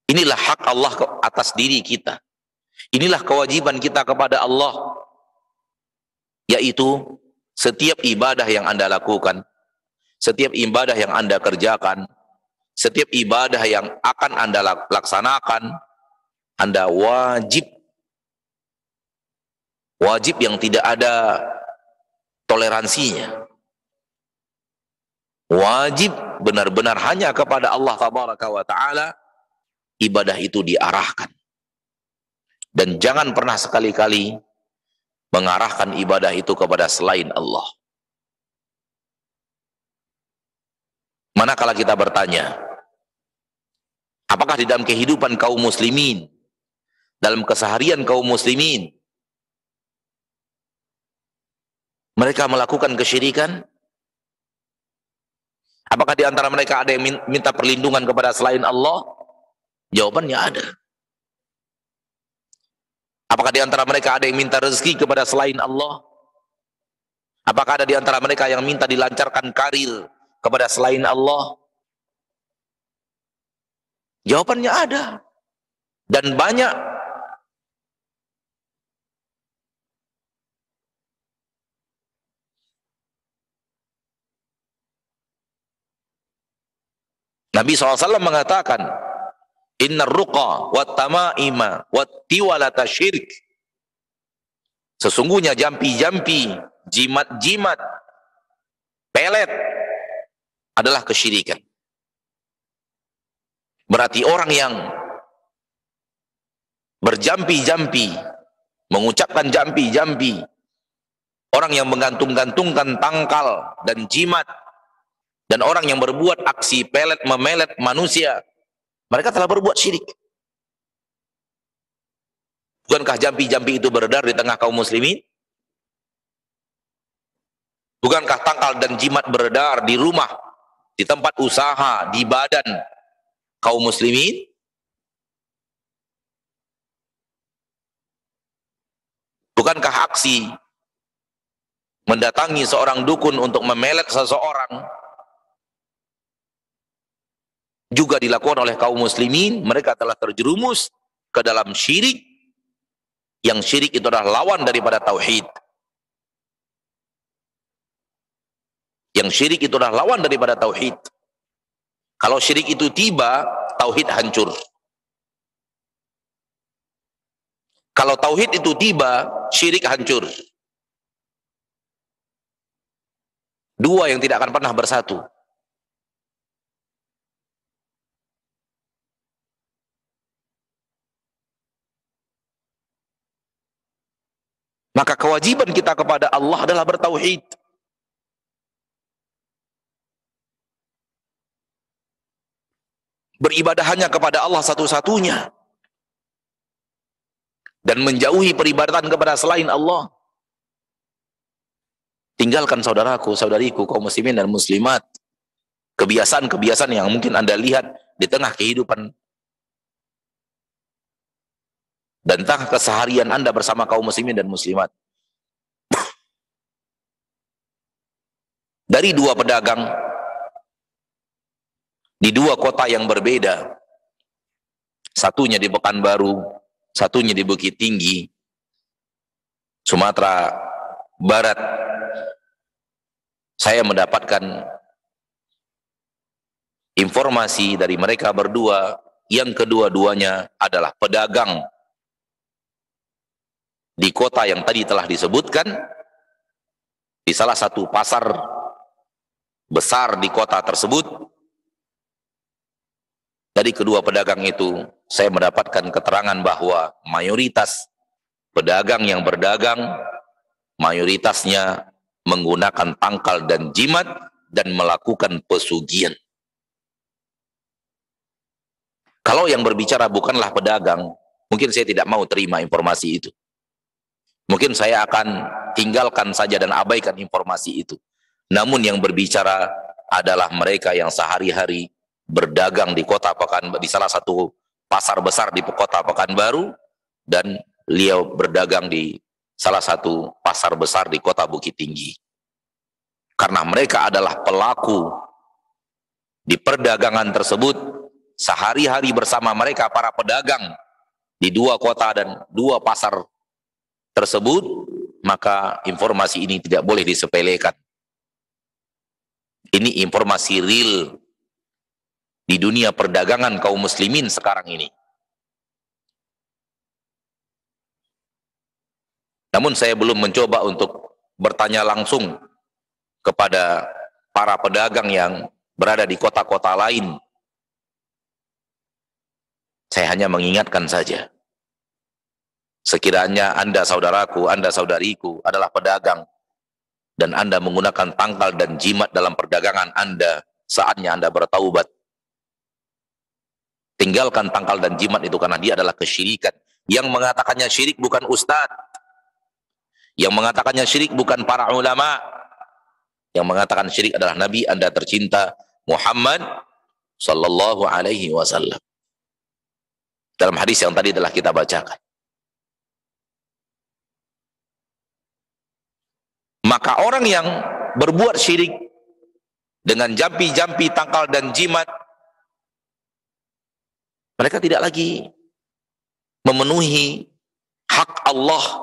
Inilah hak Allah atas diri kita. Inilah kewajiban kita kepada Allah, yaitu setiap ibadah yang Anda lakukan, setiap ibadah yang Anda kerjakan, setiap ibadah yang akan Anda laksanakan, Anda wajib yang tidak ada toleransinya. Wajib benar-benar hanya kepada Allah tabaraka wa ta'ala ibadah itu diarahkan. Dan jangan pernah sekali-kali mengarahkan ibadah itu kepada selain Allah. Manakala kita bertanya, apakah di dalam kehidupan kaum muslimin, dalam keseharian kaum muslimin, mereka melakukan kesyirikan? Apakah di antara mereka ada yang minta perlindungan kepada selain Allah? Jawabannya ada. Apakah di antara mereka ada yang minta rezeki kepada selain Allah? Apakah ada di antara mereka yang minta dilancarkan karir kepada selain Allah? Jawabannya ada. Dan banyak. Nabi SAW mengatakan, innar ruqa wat tamaima wat tiwalata syirik. Sesungguhnya jampi-jampi, jimat-jimat, pelet adalah kesyirikan. Berarti orang yang berjampi-jampi, mengucapkan jampi-jampi, orang yang menggantung-gantungkan tangkal dan jimat, dan orang yang berbuat aksi pelet memelet manusia, mereka telah berbuat syirik. Bukankah jampi-jampi itu beredar di tengah kaum muslimin? Bukankah tangkal dan jimat beredar di rumah di tempat usaha, di badan kaum muslimin? Bukankah aksi mendatangi seorang dukun untuk memelet seseorang juga dilakukan oleh kaum muslimin? Mereka telah terjerumus ke dalam syirik, yang syirik itu adalah lawan daripada tauhid. Yang syirik itu adalah lawan daripada tauhid. Kalau syirik itu tiba, tauhid hancur. Kalau tauhid itu tiba, syirik hancur. Dua yang tidak akan pernah bersatu. Maka kewajiban kita kepada Allah adalah bertauhid. Beribadah hanya kepada Allah satu-satunya. Dan menjauhi peribadatan kepada selain Allah. Tinggalkan saudaraku, saudariku, kaum muslimin dan muslimat, kebiasaan-kebiasaan yang mungkin Anda lihat di tengah kehidupan dan tengah keseharian Anda bersama kaum muslimin dan muslimat. Dari dua pedagang di dua kota yang berbeda, satunya di Pekanbaru, satunya di Bukit Tinggi, Sumatera Barat, saya mendapatkan informasi dari mereka berdua yang kedua-duanya adalah pedagang di kota yang tadi telah disebutkan, di salah satu pasar besar di kota tersebut. Dari kedua pedagang itu, saya mendapatkan keterangan bahwa mayoritas pedagang yang berdagang, mayoritasnya menggunakan tangkal dan jimat dan melakukan pesugihan. Kalau yang berbicara bukanlah pedagang, mungkin saya tidak mau terima informasi itu. Mungkin saya akan tinggalkan saja dan abaikan informasi itu. Namun yang berbicara adalah mereka yang sehari-hari berdagang di kota Pekanbaru, di salah satu pasar besar di kota Pekanbaru, dan beliau berdagang di salah satu pasar besar di kota Bukit Tinggi. Karena mereka adalah pelaku di perdagangan tersebut, sehari-hari bersama mereka para pedagang di dua kota dan dua pasar tersebut, maka informasi ini tidak boleh disepelekan. Ini informasi real di dunia perdagangan kaum muslimin sekarang ini. Namun saya belum mencoba untuk bertanya langsung kepada para pedagang yang berada di kota-kota lain. Saya hanya mengingatkan saja. Sekiranya Anda saudaraku, Anda saudariku adalah pedagang, dan Anda menggunakan tangkal dan jimat dalam perdagangan Anda, saatnya Anda bertaubat. Tinggalkan tangkal dan jimat itu, karena dia adalah kesyirikan. Yang mengatakannya syirik bukan ustadz. Yang mengatakannya syirik bukan para ulama. Yang mengatakan syirik adalah Nabi Anda tercinta Muhammad sallallahu alaihi wasallam. Dalam hadis yang tadi telah kita bacakan. Maka orang yang berbuat syirik dengan jampi-jampi, tangkal dan jimat, mereka tidak lagi memenuhi hak Allah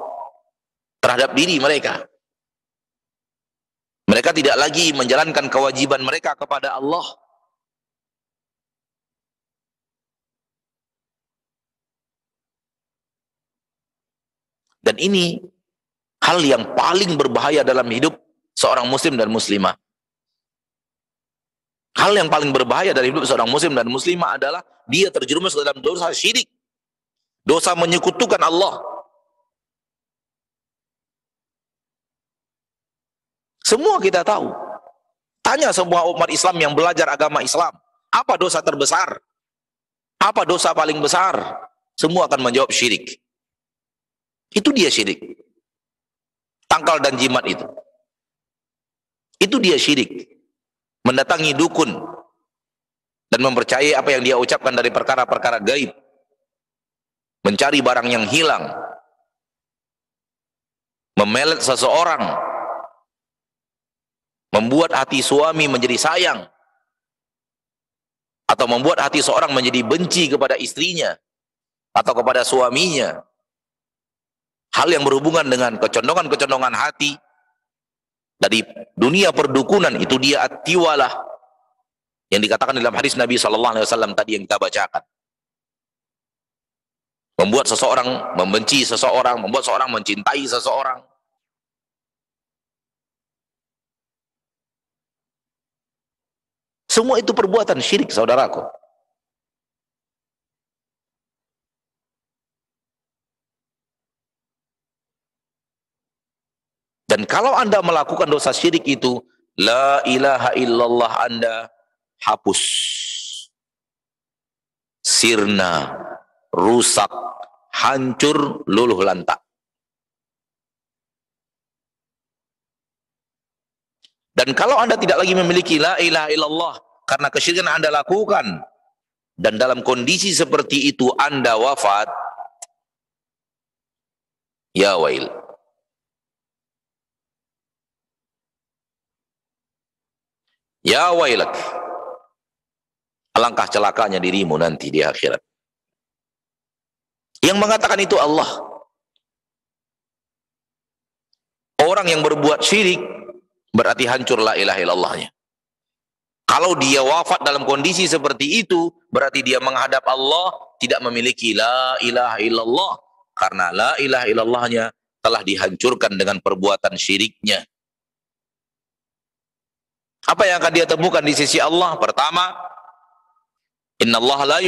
terhadap diri mereka. Mereka tidak lagi menjalankan kewajiban mereka kepada Allah. Dan ini hal yang paling berbahaya dalam hidup seorang muslim dan muslimah. Hal yang paling berbahaya dari hidup seorang muslim dan muslimah adalah dia terjerumus ke dalam dosa syirik. Dosa menyekutukan Allah. Semua kita tahu. Tanya semua umat Islam yang belajar agama Islam, apa dosa terbesar? Apa dosa paling besar? Semua akan menjawab syirik. Itu dia syirik. Tangkal dan jimat itu. Itu dia syirik. mendatangi dukun dan mempercayai apa yang dia ucapkan dari perkara-perkara gaib, mencari barang yang hilang, memelet seseorang, membuat hati suami menjadi sayang, atau membuat hati seorang menjadi benci kepada istrinya atau kepada suaminya. Hal yang berhubungan dengan kecondongan-kecondongan hati dari dunia perdukunan, itu dia at-tiwalah yang dikatakan dalam hadis Nabi SAW tadi yang kita bacakan. Membuat seseorang membenci seseorang, membuat seseorang mencintai seseorang. Semua itu perbuatan syirik, saudaraku. Dan kalau Anda melakukan dosa syirik itu, la ilaha illallah Anda hapus, sirna, rusak, hancur, luluh lantak. Dan kalau Anda tidak lagi memiliki la ilaha illallah karena kesyirikan Anda lakukan, dan dalam kondisi seperti itu Anda wafat, ya wail. Ya wailak. Alangkah celakanya dirimu nanti di akhirat. Yang mengatakan itu Allah. Orang yang berbuat syirik berarti hancur la ilaha illallahnya. Kalau dia wafat dalam kondisi seperti itu, berarti dia menghadap Allah tidak memiliki la ilaha illallah, karena la ilaha illallahnya telah dihancurkan dengan perbuatan syiriknya. Apa yang akan dia temukan di sisi Allah? Pertama, innallaha la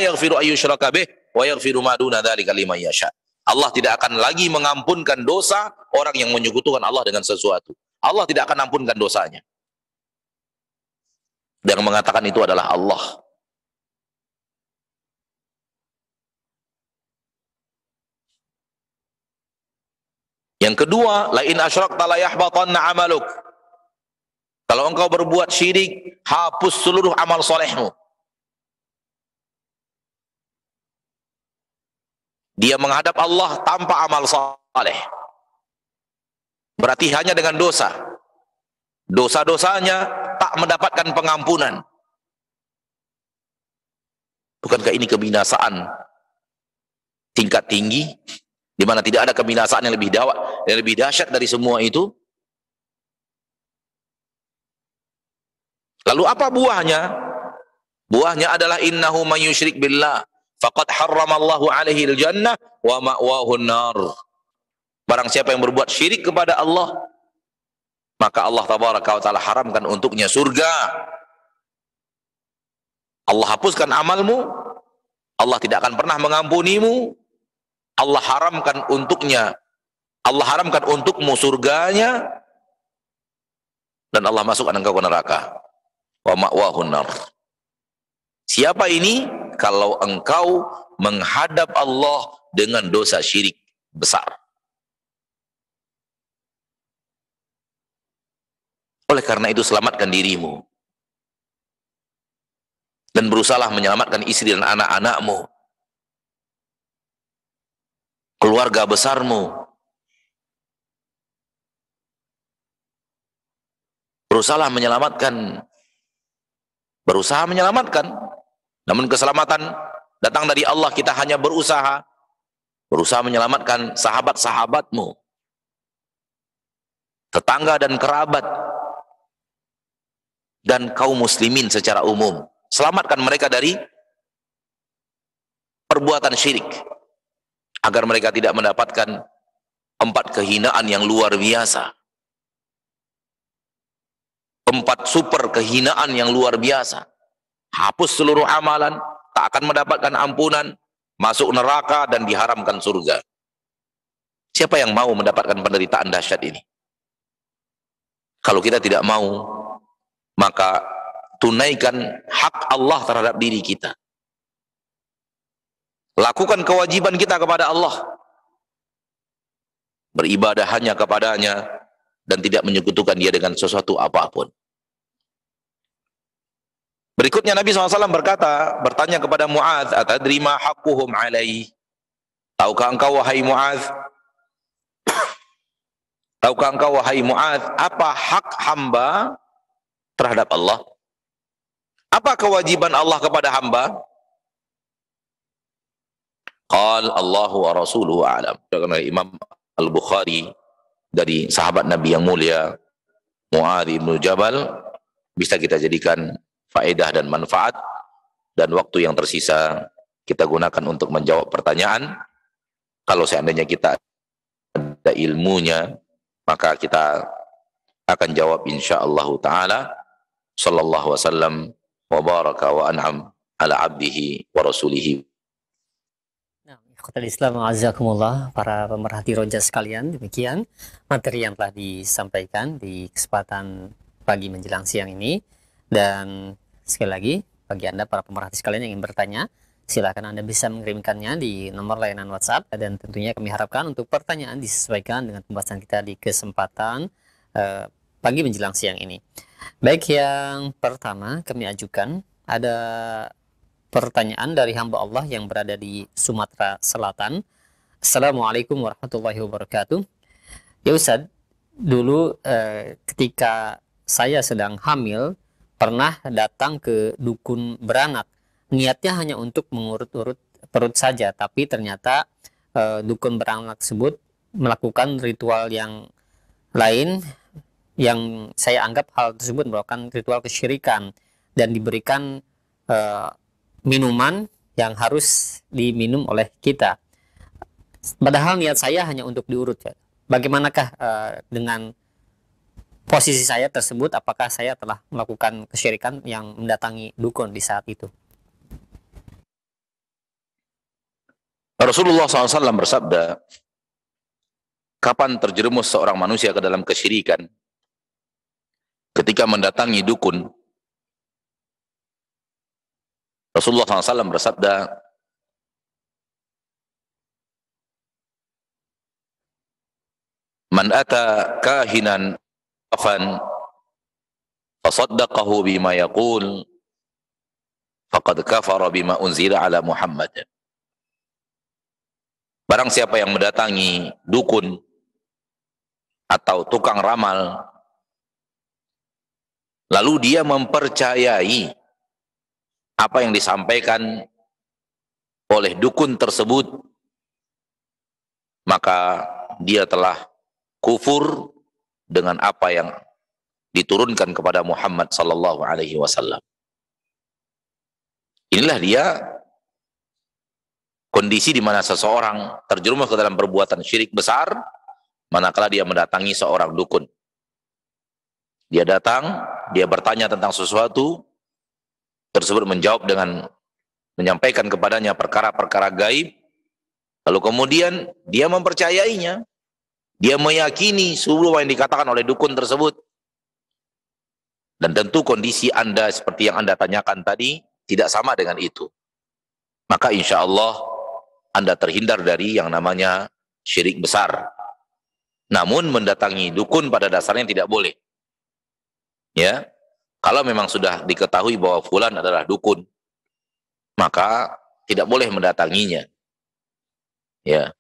yaghfiru ayyushraka bih wa yaghfiru ma duna dzalika liman yasha. Allah tidak akan lagi mengampunkan dosa orang yang menyekutukan Allah dengan sesuatu. Allah tidak akan ampunkan dosanya. Yang mengatakan itu adalah Allah. Yang kedua, la in asyrakta la yahbatanna 'amaluk. Kalau engkau berbuat syirik, hapus seluruh amal solehmu. Dia menghadap Allah tanpa amal soleh. Berarti hanya dengan dosa. Dosa-dosanya tak mendapatkan pengampunan. Bukankah ini kebinasaan tingkat tinggi, di mana tidak ada kebinasaan yang lebih dahsyat dari semua itu? Lalu apa buahnya? Buahnya adalah innahu may yusyrik billah faqad harramallahu alaihi al-jannah wa ma'wahu an-nar. Barang siapa yang berbuat syirik kepada Allah, maka Allah tabaraka wa taala haramkan untuknya surga. Allah hapuskan amalmu, Allah tidak akan pernah mengampunimu. Allah haramkan untukmu surganya, dan Allah masukkan engkau ke neraka. Wa ma'wahun nar. Siapa ini? Kalau engkau menghadap Allah dengan dosa syirik besar. Oleh karena itu selamatkan dirimu. Dan berusahalah menyelamatkan istri dan anak-anakmu, keluarga besarmu. Berusaha menyelamatkan. Namun keselamatan datang dari Allah. Kita hanya berusaha menyelamatkan sahabat-sahabatmu, tetangga dan kerabat, dan kaum muslimin secara umum. Selamatkan mereka dari perbuatan syirik, agar mereka tidak mendapatkan 4 kehinaan yang luar biasa. 4 super kehinaan yang luar biasa. Hapus seluruh amalan, tak akan mendapatkan ampunan, masuk neraka, dan diharamkan surga. Siapa yang mau mendapatkan penderitaan dahsyat ini? Kalau kita tidak mau, maka tunaikan hak Allah terhadap diri kita. Lakukan kewajiban kita kepada Allah. Beribadah hanya kepadanya, dan tidak menyekutukan dia dengan sesuatu apapun. Berikutnya Nabi SAW bertanya kepada Mu'adz, atadri ma haqquhum alaih? Tahukah engkau wahai Mu'adz? Tahukah engkau wahai Mu'adz, apa hak hamba terhadap Allah? Apa kewajiban Allah kepada hamba? Qal Allahu wa rasuluhu a'lam. Imam Al-Bukhari dari sahabat Nabi yang mulia Mu'adz bin Jabal bisa kita jadikan faedah dan manfaat, dan waktu yang tersisa kita gunakan untuk menjawab pertanyaan. Kalau seandainya kita ada ilmunya, maka kita akan jawab insyaallah taala. Sallallahu wasallam wa baraka wa an'am ala abdihi wa rasulihi. Nah, ikhwatal Islam azakumullah, para pemerhati roja sekalian, demikian materi yang telah disampaikan di kesempatan pagi menjelang siang ini. Dan sekali lagi, bagi Anda para pemerhati sekalian yang ingin bertanya, silakan Anda bisa mengirimkannya di nomor layanan WhatsApp, dan tentunya kami harapkan untuk pertanyaan disesuaikan dengan pembahasan kita di kesempatan pagi menjelang siang ini. Baik, yang pertama kami ajukan, ada pertanyaan dari hamba Allah yang berada di Sumatera Selatan. Assalamualaikum warahmatullahi wabarakatuh. Ya Ustaz, dulu ketika saya sedang hamil, pernah datang ke dukun beranak. Niatnya hanya untuk mengurut-urut perut saja, tapi ternyata dukun beranak tersebut melakukan ritual yang lain, yang saya anggap hal tersebut merupakan ritual kesyirikan, dan diberikan minuman yang harus diminum oleh kita. Padahal niat saya hanya untuk diurut. Bagaimanakah dengan posisi saya tersebut? Apakah saya telah melakukan kesyirikan yang mendatangi dukun di saat itu? Rasulullah SAW bersabda, kapan terjerumus seorang manusia ke dalam kesyirikan? Ketika mendatangi dukun. Rasulullah SAW bersabda, man ata kahinan afan fasaddaqahu bima yaqul faqad kafara bima unzila ala Muhammad. Barang siapa yang mendatangi dukun atau tukang ramal, lalu dia mempercayai apa yang disampaikan oleh dukun tersebut, maka dia telah kufur dengan apa yang diturunkan kepada Muhammad sallallahu alaihi wasallam. Inilah dia kondisi di mana seseorang terjerumus ke dalam perbuatan syirik besar manakala dia mendatangi seorang dukun. Dia datang, dia bertanya tentang sesuatu, tersebut menjawab dengan menyampaikan kepadanya perkara-perkara gaib, lalu kemudian dia mempercayainya, dia meyakini seluruh yang dikatakan oleh dukun tersebut. Dan tentu kondisi Anda seperti yang Anda tanyakan tadi tidak sama dengan itu. Maka insya Allah Anda terhindar dari yang namanya syirik besar. Namun mendatangi dukun pada dasarnya tidak boleh. Ya, kalau memang sudah diketahui bahwa fulan adalah dukun, maka tidak boleh mendatanginya. Ya,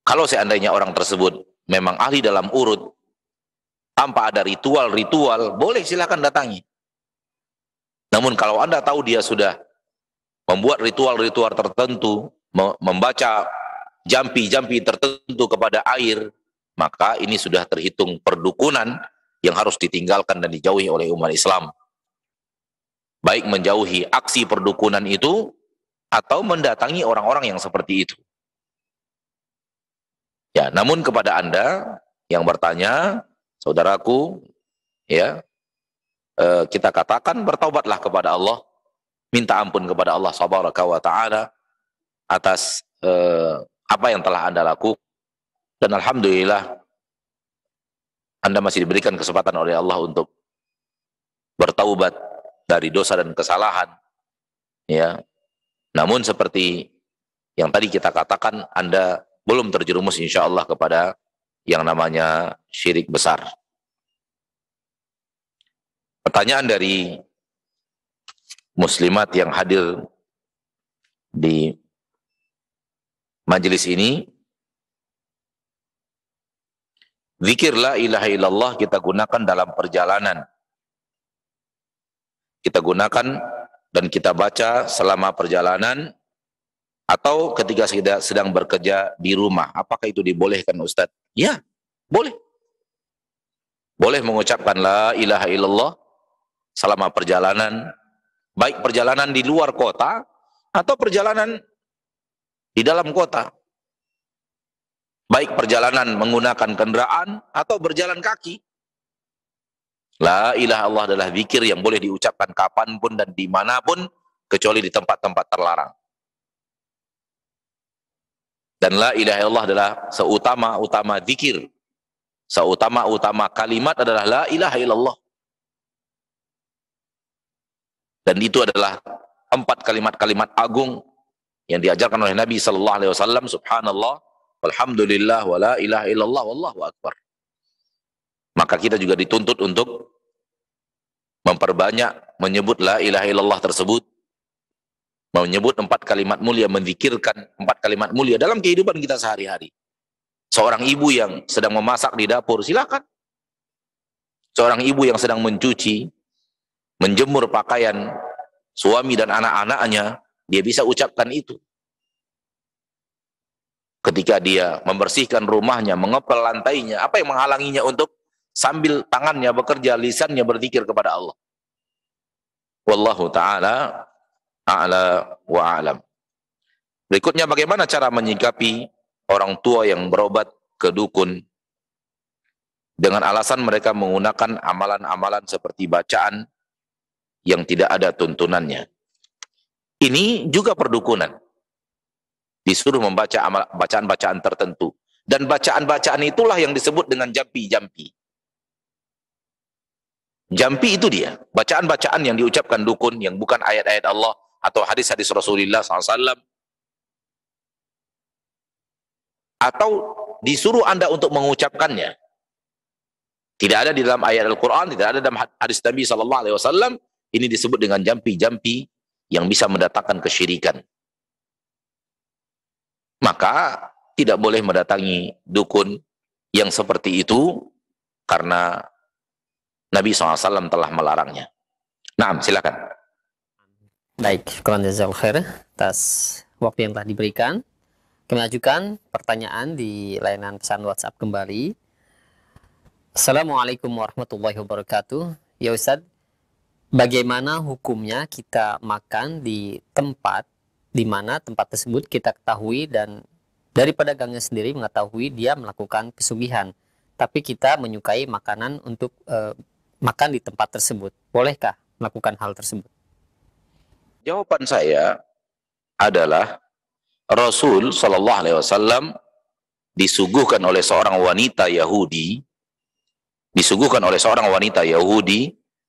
kalau seandainya orang tersebut memang ahli dalam urut, tanpa ada ritual-ritual, boleh silakan datangi. Namun kalau Anda tahu dia sudah membuat ritual-ritual tertentu, membaca jampi-jampi tertentu kepada air, maka ini sudah terhitung perdukunan yang harus ditinggalkan dan dijauhi oleh umat Islam. Baik menjauhi aksi perdukunan itu, atau mendatangi orang-orang yang seperti itu. Ya, namun kepada Anda yang bertanya, saudaraku, ya, kita katakan bertaubatlah kepada Allah, minta ampun kepada Allah subhanahu wa ta'ala atas apa yang telah Anda lakukan, dan alhamdulillah Anda masih diberikan kesempatan oleh Allah untuk bertaubat dari dosa dan kesalahan. Ya, namun seperti yang tadi kita katakan, Anda belum terjerumus insya Allah kepada yang namanya syirik besar. Pertanyaan dari muslimat yang hadir di majelis ini, zikir la ilaha illallah kita gunakan dalam perjalanan. Kita gunakan dan kita baca selama perjalanan atau ketika sedang bekerja di rumah. Apakah itu dibolehkan, Ustaz? Ya, boleh. Boleh mengucapkan la ilaha illallah selama perjalanan, baik perjalanan di luar kota atau perjalanan di dalam kota. Baik perjalanan menggunakan kendaraan atau berjalan kaki. La ilaha illallah adalah zikir yang boleh diucapkan kapanpun dan dimanapun, kecuali di tempat-tempat terlarang. Dan la ilaha illallah adalah seutama-utama zikir. Seutama-utama kalimat adalah la ilaha illallah. Dan itu adalah 4 kalimat-kalimat agung yang diajarkan oleh Nabi sallallahu alaihi wasallam, subhanallah, walhamdulillah, wa la ilaha illallah, wallahu akbar. Maka kita juga dituntut untuk memperbanyak menyebut la ilaha illallah tersebut, menyebut 4 kalimat mulia, menzikirkan 4 kalimat mulia dalam kehidupan kita sehari-hari. Seorang ibu yang sedang memasak di dapur, silakan. Seorang ibu yang sedang mencuci, menjemur pakaian suami dan anak-anaknya, dia bisa ucapkan itu. Ketika dia membersihkan rumahnya, mengepel lantainya, apa yang menghalanginya untuk sambil tangannya bekerja, lisannya berzikir kepada Allah? Wallahu ta'ala a'la wa a'lam. Berikutnya, bagaimana cara menyikapi orang tua yang berobat ke dukun dengan alasan mereka menggunakan amalan-amalan seperti bacaan yang tidak ada tuntunannya? Ini juga perdukunan. Disuruh membaca bacaan-bacaan tertentu. Dan bacaan-bacaan itulah yang disebut dengan jampi-jampi. Jampi itu dia. Bacaan-bacaan yang diucapkan dukun, yang bukan ayat-ayat Allah atau hadis-hadis Rasulullah SAW. Atau disuruh Anda untuk mengucapkannya. Tidak ada di dalam ayat Al-Quran, tidak ada dalam hadis Nabi SAW. Ini disebut dengan jampi-jampi yang bisa mendatangkan kesyirikan. Maka tidak boleh mendatangi dukun yang seperti itu, karena Nabi SAW telah melarangnya. Nah, silakan. Baik, syukran jazakallahu khair atas waktu yang telah diberikan. Kami ajukan pertanyaan di layanan pesan WhatsApp kembali. Assalamualaikum warahmatullahi wabarakatuh. Ya Ustadz, bagaimana hukumnya kita makan di tempat di mana tempat tersebut kita ketahui dan dari pedagangnya sendiri mengetahui dia melakukan pesugihan, tapi kita menyukai makanan untuk makan di tempat tersebut. Bolehkah melakukan hal tersebut? Jawaban saya adalah Rasul Shallallahu Alaihi Wasallam disuguhkan oleh seorang wanita Yahudi,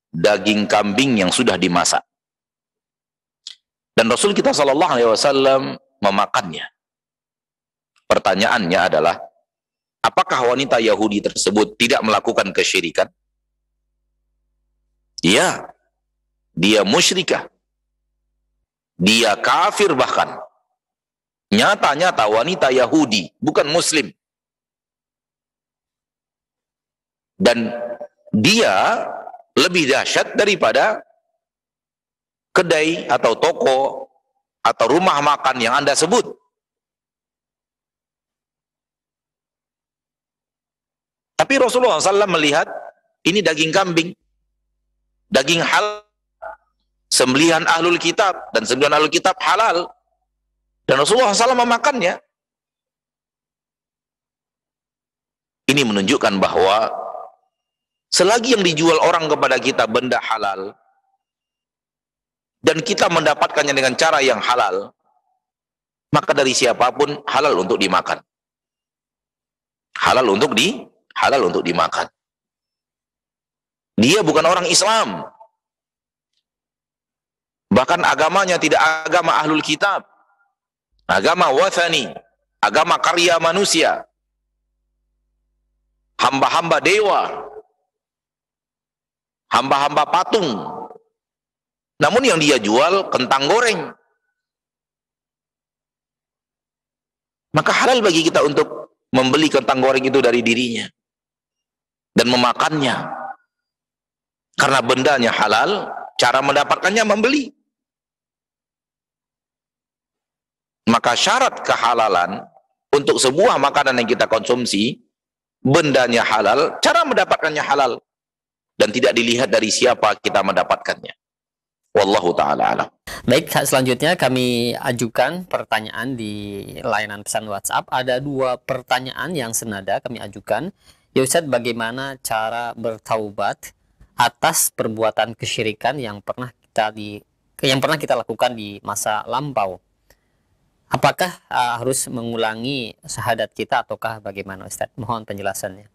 daging kambing yang sudah dimasak. Dan Rasul kita Shallallahu Alaihi Wasallam memakannya. Pertanyaannya adalah, apakah wanita Yahudi tersebut tidak melakukan kesyirikan? Iya, dia musyrikah. Dia kafir bahkan. Nyata-nyata wanita Yahudi, bukan Muslim. Dan dia lebih dahsyat daripada kedai atau toko atau rumah makan yang Anda sebut. Tapi Rasulullah SAW melihat ini daging kambing, daging halal, sembelihan ahlul kitab, dan sembelihan ahlul kitab halal, dan Rasulullah SAW memakannya. Ini menunjukkan bahwa selagi yang dijual orang kepada kita benda halal, dan kita mendapatkannya dengan cara yang halal, maka dari siapapun halal untuk dimakan. Halal untuk dimakan. Dia bukan orang Islam. Bahkan agamanya tidak agama ahlul kitab. Agama wathani, agama karya manusia. hamba-hamba dewa, hamba-hamba patung. Namun yang dia jual kentang goreng. Maka halal bagi kita untuk membeli kentang goreng itu dari dirinya dan memakannya. Karena bendanya halal, cara mendapatkannya membeli. Maka syarat kehalalan untuk sebuah makanan yang kita konsumsi, bendanya halal, cara mendapatkannya halal. Dan tidak dilihat dari siapa kita mendapatkannya. Wallahu ta'ala alam. Baik, selanjutnya kami ajukan pertanyaan di layanan pesan WhatsApp. Ada 2 pertanyaan yang senada kami ajukan. Ya Ustadz, bagaimana cara bertaubat atas perbuatan kesyirikan yang pernah kita lakukan di masa lampau? Apakah harus mengulangi syahadat kita ataukah bagaimana Ustadz? Mohon penjelasannya.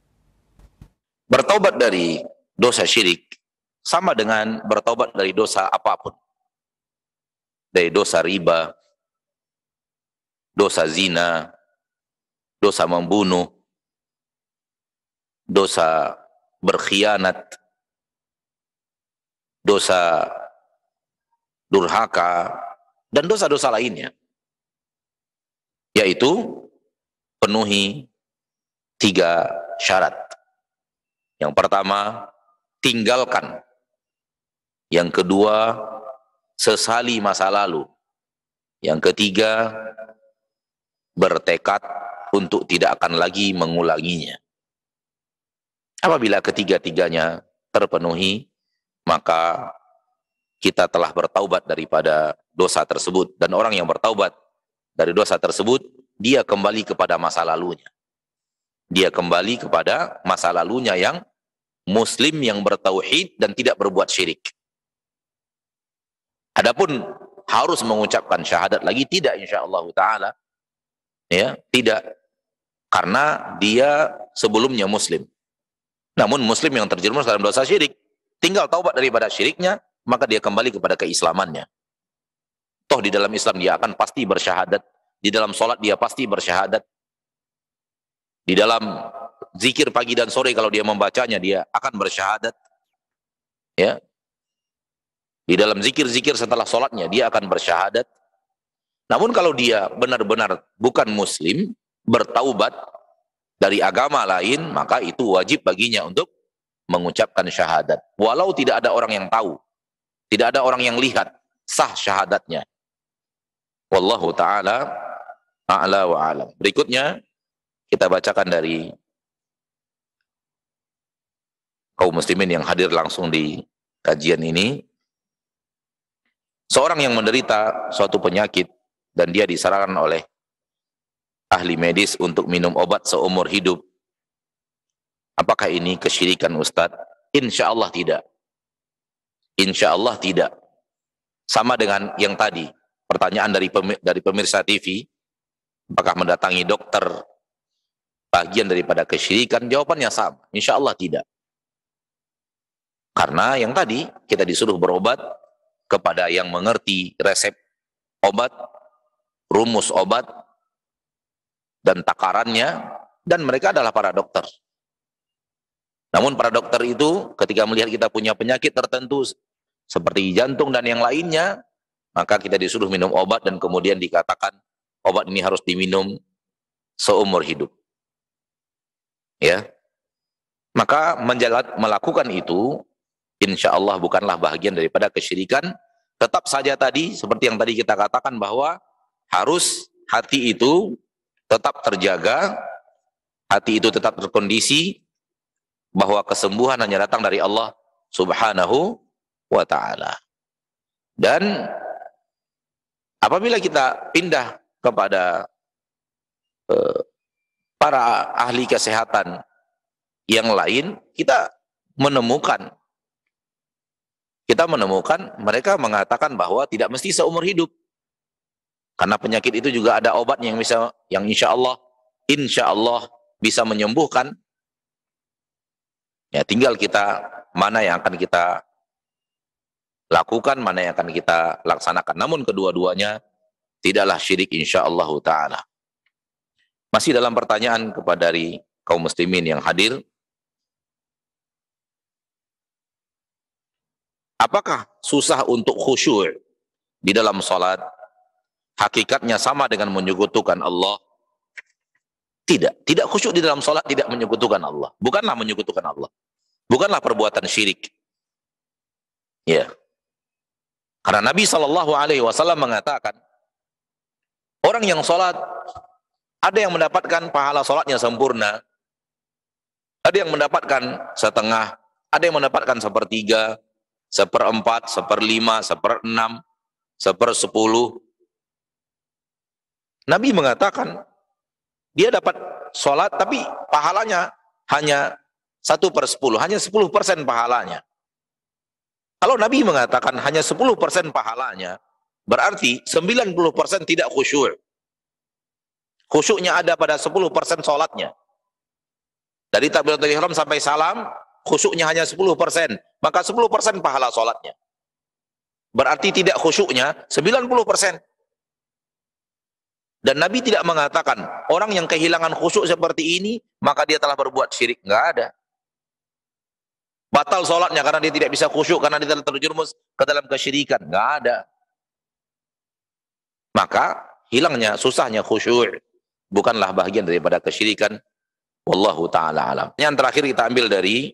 Bertaubat dari dosa syirik sama dengan bertaubat dari dosa apapun. Dari dosa riba, dosa zina, dosa membunuh, dosa berkhianat, dosa durhaka, dan dosa-dosa lainnya. Yaitu penuhi 3 syarat. Yang pertama, tinggalkan. Yang kedua, sesali masa lalu. Yang ketiga, bertekad untuk tidak akan lagi mengulanginya. Apabila ketiga-tiganya terpenuhi, maka kita telah bertaubat daripada dosa tersebut. Dan orang yang bertaubat dari dosa tersebut, dia kembali kepada masa lalunya. Dia kembali kepada masa lalunya yang muslim, yang bertauhid dan tidak berbuat syirik. Adapun harus mengucapkan syahadat lagi, tidak insyaallah ta'ala. Ya, tidak. Karena dia sebelumnya muslim. Namun muslim yang terjerumus dalam dosa syirik, tinggal taubat daripada syiriknya, maka dia kembali kepada keislamannya. Toh di dalam Islam dia akan pasti bersyahadat, di dalam sholat dia pasti bersyahadat, di dalam zikir pagi dan sore kalau dia membacanya dia akan bersyahadat. Ya. Di dalam zikir-zikir setelah sholatnya dia akan bersyahadat. Namun kalau dia benar-benar bukan muslim, bertaubat dari agama lain, maka itu wajib baginya untuk mengucapkan syahadat. Walau tidak ada orang yang tahu, tidak ada orang yang lihat sah syahadatnya. Wallahu ta'ala a'la wa a'lam. Berikutnya kita bacakan dari kaum muslimin yang hadir langsung di kajian ini. Seorang yang menderita suatu penyakit dan dia disarankan oleh ahli medis untuk minum obat seumur hidup. Apakah ini kesyirikan Ustadz? Insya Allah tidak. Insya Allah tidak. Sama dengan yang tadi, pertanyaan dari pemirsa TV, apakah mendatangi dokter bagian daripada kesyirikan? Jawabannya sama. Insya Allah tidak. Karena yang tadi kita disuruh berobat kepada yang mengerti resep obat, rumus obat, dan takarannya, dan mereka adalah para dokter. Namun para dokter itu ketika melihat kita punya penyakit tertentu seperti jantung dan yang lainnya, maka kita disuruh minum obat dan kemudian dikatakan obat ini harus diminum seumur hidup. Ya. Maka melakukan itu insya Allah bukanlah bagian daripada kesyirikan. Tetap saja tadi, seperti yang tadi kita katakan bahwa harus hati itu tetap terjaga, hati itu tetap terkondisi, bahwa kesembuhan hanya datang dari Allah Subhanahu wa ta'ala. Dan apabila kita pindah kepada para ahli kesehatan yang lain, kita menemukan mereka mengatakan bahwa tidak mesti seumur hidup. Karena penyakit itu juga ada obatnya yang insya Allah bisa menyembuhkan. Ya, tinggal kita mana yang akan kita lakukan, mana yang akan kita laksanakan. Namun kedua-duanya tidaklah syirik insya Allah ta'ala. Masih dalam pertanyaan kepada dari kaum muslimin yang hadir, Apakah susah untuk khusyuk di dalam salat? Hakikatnya sama dengan menyekutukan Allah. Tidak khusyuk di dalam salat tidak menyekutukan Allah. Bukanlah menyekutukan Allah. Bukanlah perbuatan syirik. Ya. Karena Nabi SAW mengatakan, orang yang salat, ada yang mendapatkan pahala salatnya sempurna, ada yang mendapatkan setengah, ada yang mendapatkan sepertiga, seperempat, seperlima, seperenam, sepersepuluh. Nabi mengatakan, dia dapat sholat tapi pahalanya hanya 1/10, hanya 10% pahalanya. Kalau Nabi mengatakan hanya 10% pahalanya, berarti 90% tidak khusyuk. Khusyuknya ada pada 10% sholatnya. Dari takbiratul ihram sampai salam, khusyuknya hanya 10%, maka 10% pahala sholatnya. Berarti tidak khusyuknya 90%. Dan Nabi tidak mengatakan, orang yang kehilangan khusyuk seperti ini, maka dia telah berbuat syirik. Enggak ada. Batal sholatnya karena dia tidak bisa khusyuk, karena dia telah terjerumus ke dalam kesyirikan. Enggak ada. Maka, hilangnya, susahnya khusyuk, bukanlah bagian daripada kesyirikan. Wallahu ta'ala alam. Yang terakhir kita ambil dari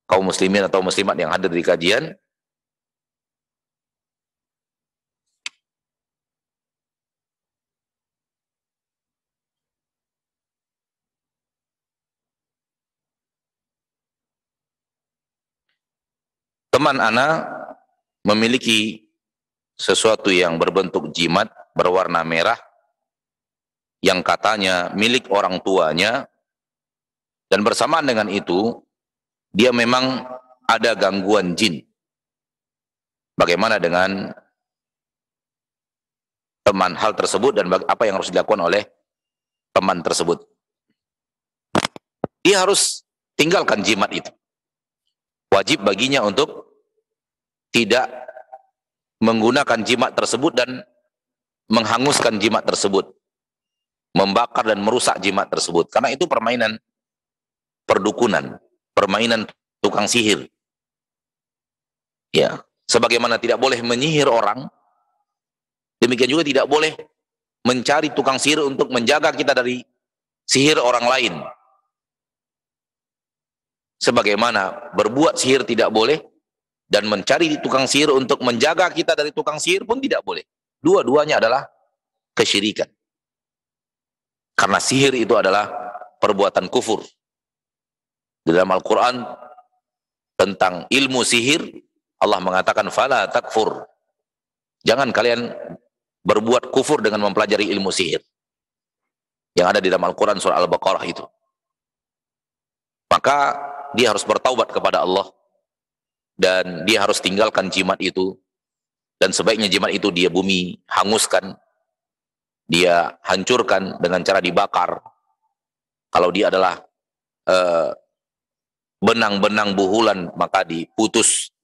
kaum muslimin atau muslimat yang hadir di kajian. Teman ana memiliki sesuatu yang berbentuk jimat berwarna merah yang katanya milik orang tuanya, dan bersamaan dengan itu dia memang ada gangguan jin. Bagaimana dengan teman hal tersebut dan apa yang harus dilakukan oleh teman tersebut? Dia harus tinggalkan jimat itu. Wajib baginya untuk tidak menggunakan jimat tersebut dan menghanguskan jimat tersebut, membakar dan merusak jimat tersebut, karena itu permainan perdukunan, permainan tukang sihir. Ya, sebagaimana tidak boleh menyihir orang, demikian juga tidak boleh mencari tukang sihir untuk menjaga kita dari sihir orang lain. Sebagaimana berbuat sihir tidak boleh, dan mencari tukang sihir untuk menjaga kita dari tukang sihir pun tidak boleh. Dua-duanya adalah kesyirikan. Karena sihir itu adalah perbuatan kufur. Di dalam Al-Quran tentang ilmu sihir, Allah mengatakan, "Fala takfur." Jangan kalian berbuat kufur dengan mempelajari ilmu sihir. Yang ada di dalam Al-Quran surah Al-Baqarah itu. Maka dia harus bertaubat kepada Allah, dan dia harus tinggalkan jimat itu, dan sebaiknya jimat itu dia bumi hanguskan, dia hancurkan dengan cara dibakar. Kalau dia adalah benang-benang buhulan, maka diputus,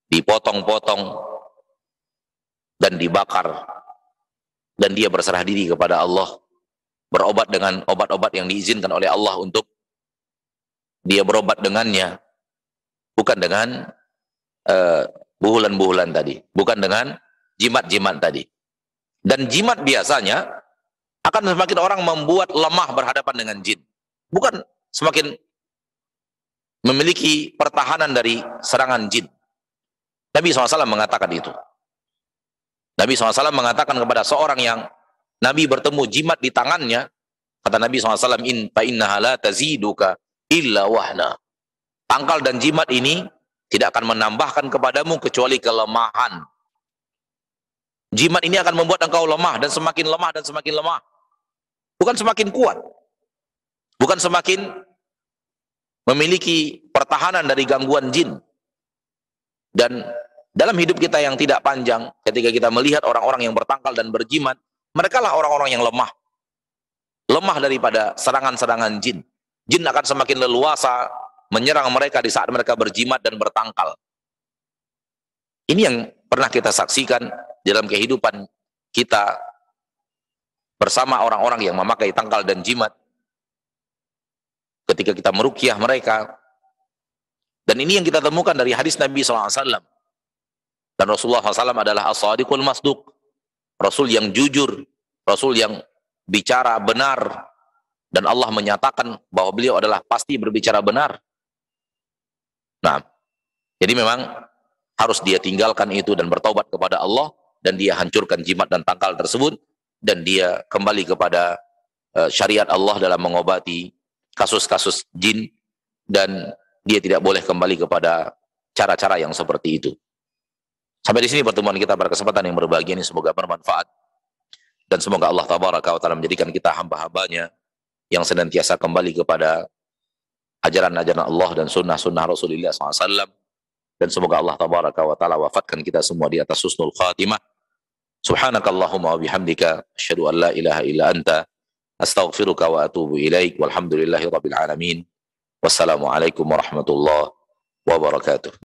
dipotong-potong, dan dibakar, dan dia berserah diri kepada Allah, berobat dengan obat-obat yang diizinkan oleh Allah untuk dia berobat dengannya, bukan dengan buhulan-buhulan tadi, bukan dengan jimat-jimat tadi. Dan jimat biasanya akan semakin orang membuat lemah berhadapan dengan jin, bukan semakin memiliki pertahanan dari serangan jin. Nabi SAW mengatakan itu. Nabi SAW mengatakan kepada seorang yang Nabi bertemu jimat di tangannya, kata Nabi SAW, fa innaha la taziduka illa wahna. Tangkal dan jimat ini tidak akan menambahkan kepadamu kecuali kelemahan. Jimat ini akan membuat engkau lemah dan semakin lemah dan semakin lemah. Bukan semakin kuat. Bukan semakin memiliki pertahanan dari gangguan jin. Dan dalam hidup kita yang tidak panjang, ketika kita melihat orang-orang yang bertangkal dan berjimat, mereka lah orang-orang yang lemah. Lemah daripada serangan-serangan jin. Jin akan semakin leluasa menyerang mereka di saat mereka berjimat dan bertangkal. Ini yang pernah kita saksikan dalam kehidupan kita bersama orang-orang yang memakai tangkal dan jimat. ketika kita meruqyah mereka. Dan ini yang kita temukan dari hadis Nabi SAW. Dan Rasulullah SAW adalah as-sadiqul masduq, Rasul yang jujur, Rasul yang bicara benar, dan Allah menyatakan bahwa beliau adalah pasti berbicara benar. Nah, jadi memang harus dia tinggalkan itu dan bertaubat kepada Allah, dan dia hancurkan jimat dan tangkal tersebut, dan dia kembali kepada syariat Allah dalam mengobati kasus-kasus jin, dan dia tidak boleh kembali kepada cara-cara yang seperti itu. Sampai di sini pertemuan kita pada kesempatan yang berbahagia ini, semoga bermanfaat, dan semoga Allah tabaraka wa ta'ala menjadikan kita hamba-hambanya yang senantiasa kembali kepada ajaran-ajaran Allah dan sunnah-sunnah Rasulullah SAW, dan semoga Allah tabaraka wa ta'ala wafatkan kita semua di atas husnul khatimah. Subhanakallahumma wa bihamdika asyhadu an la ilaha illa anta astaghfiruka wa atubu ilaik, walhamdulillahi rabbil alamin. Wassalamualaikum warahmatullahi wabarakatuh.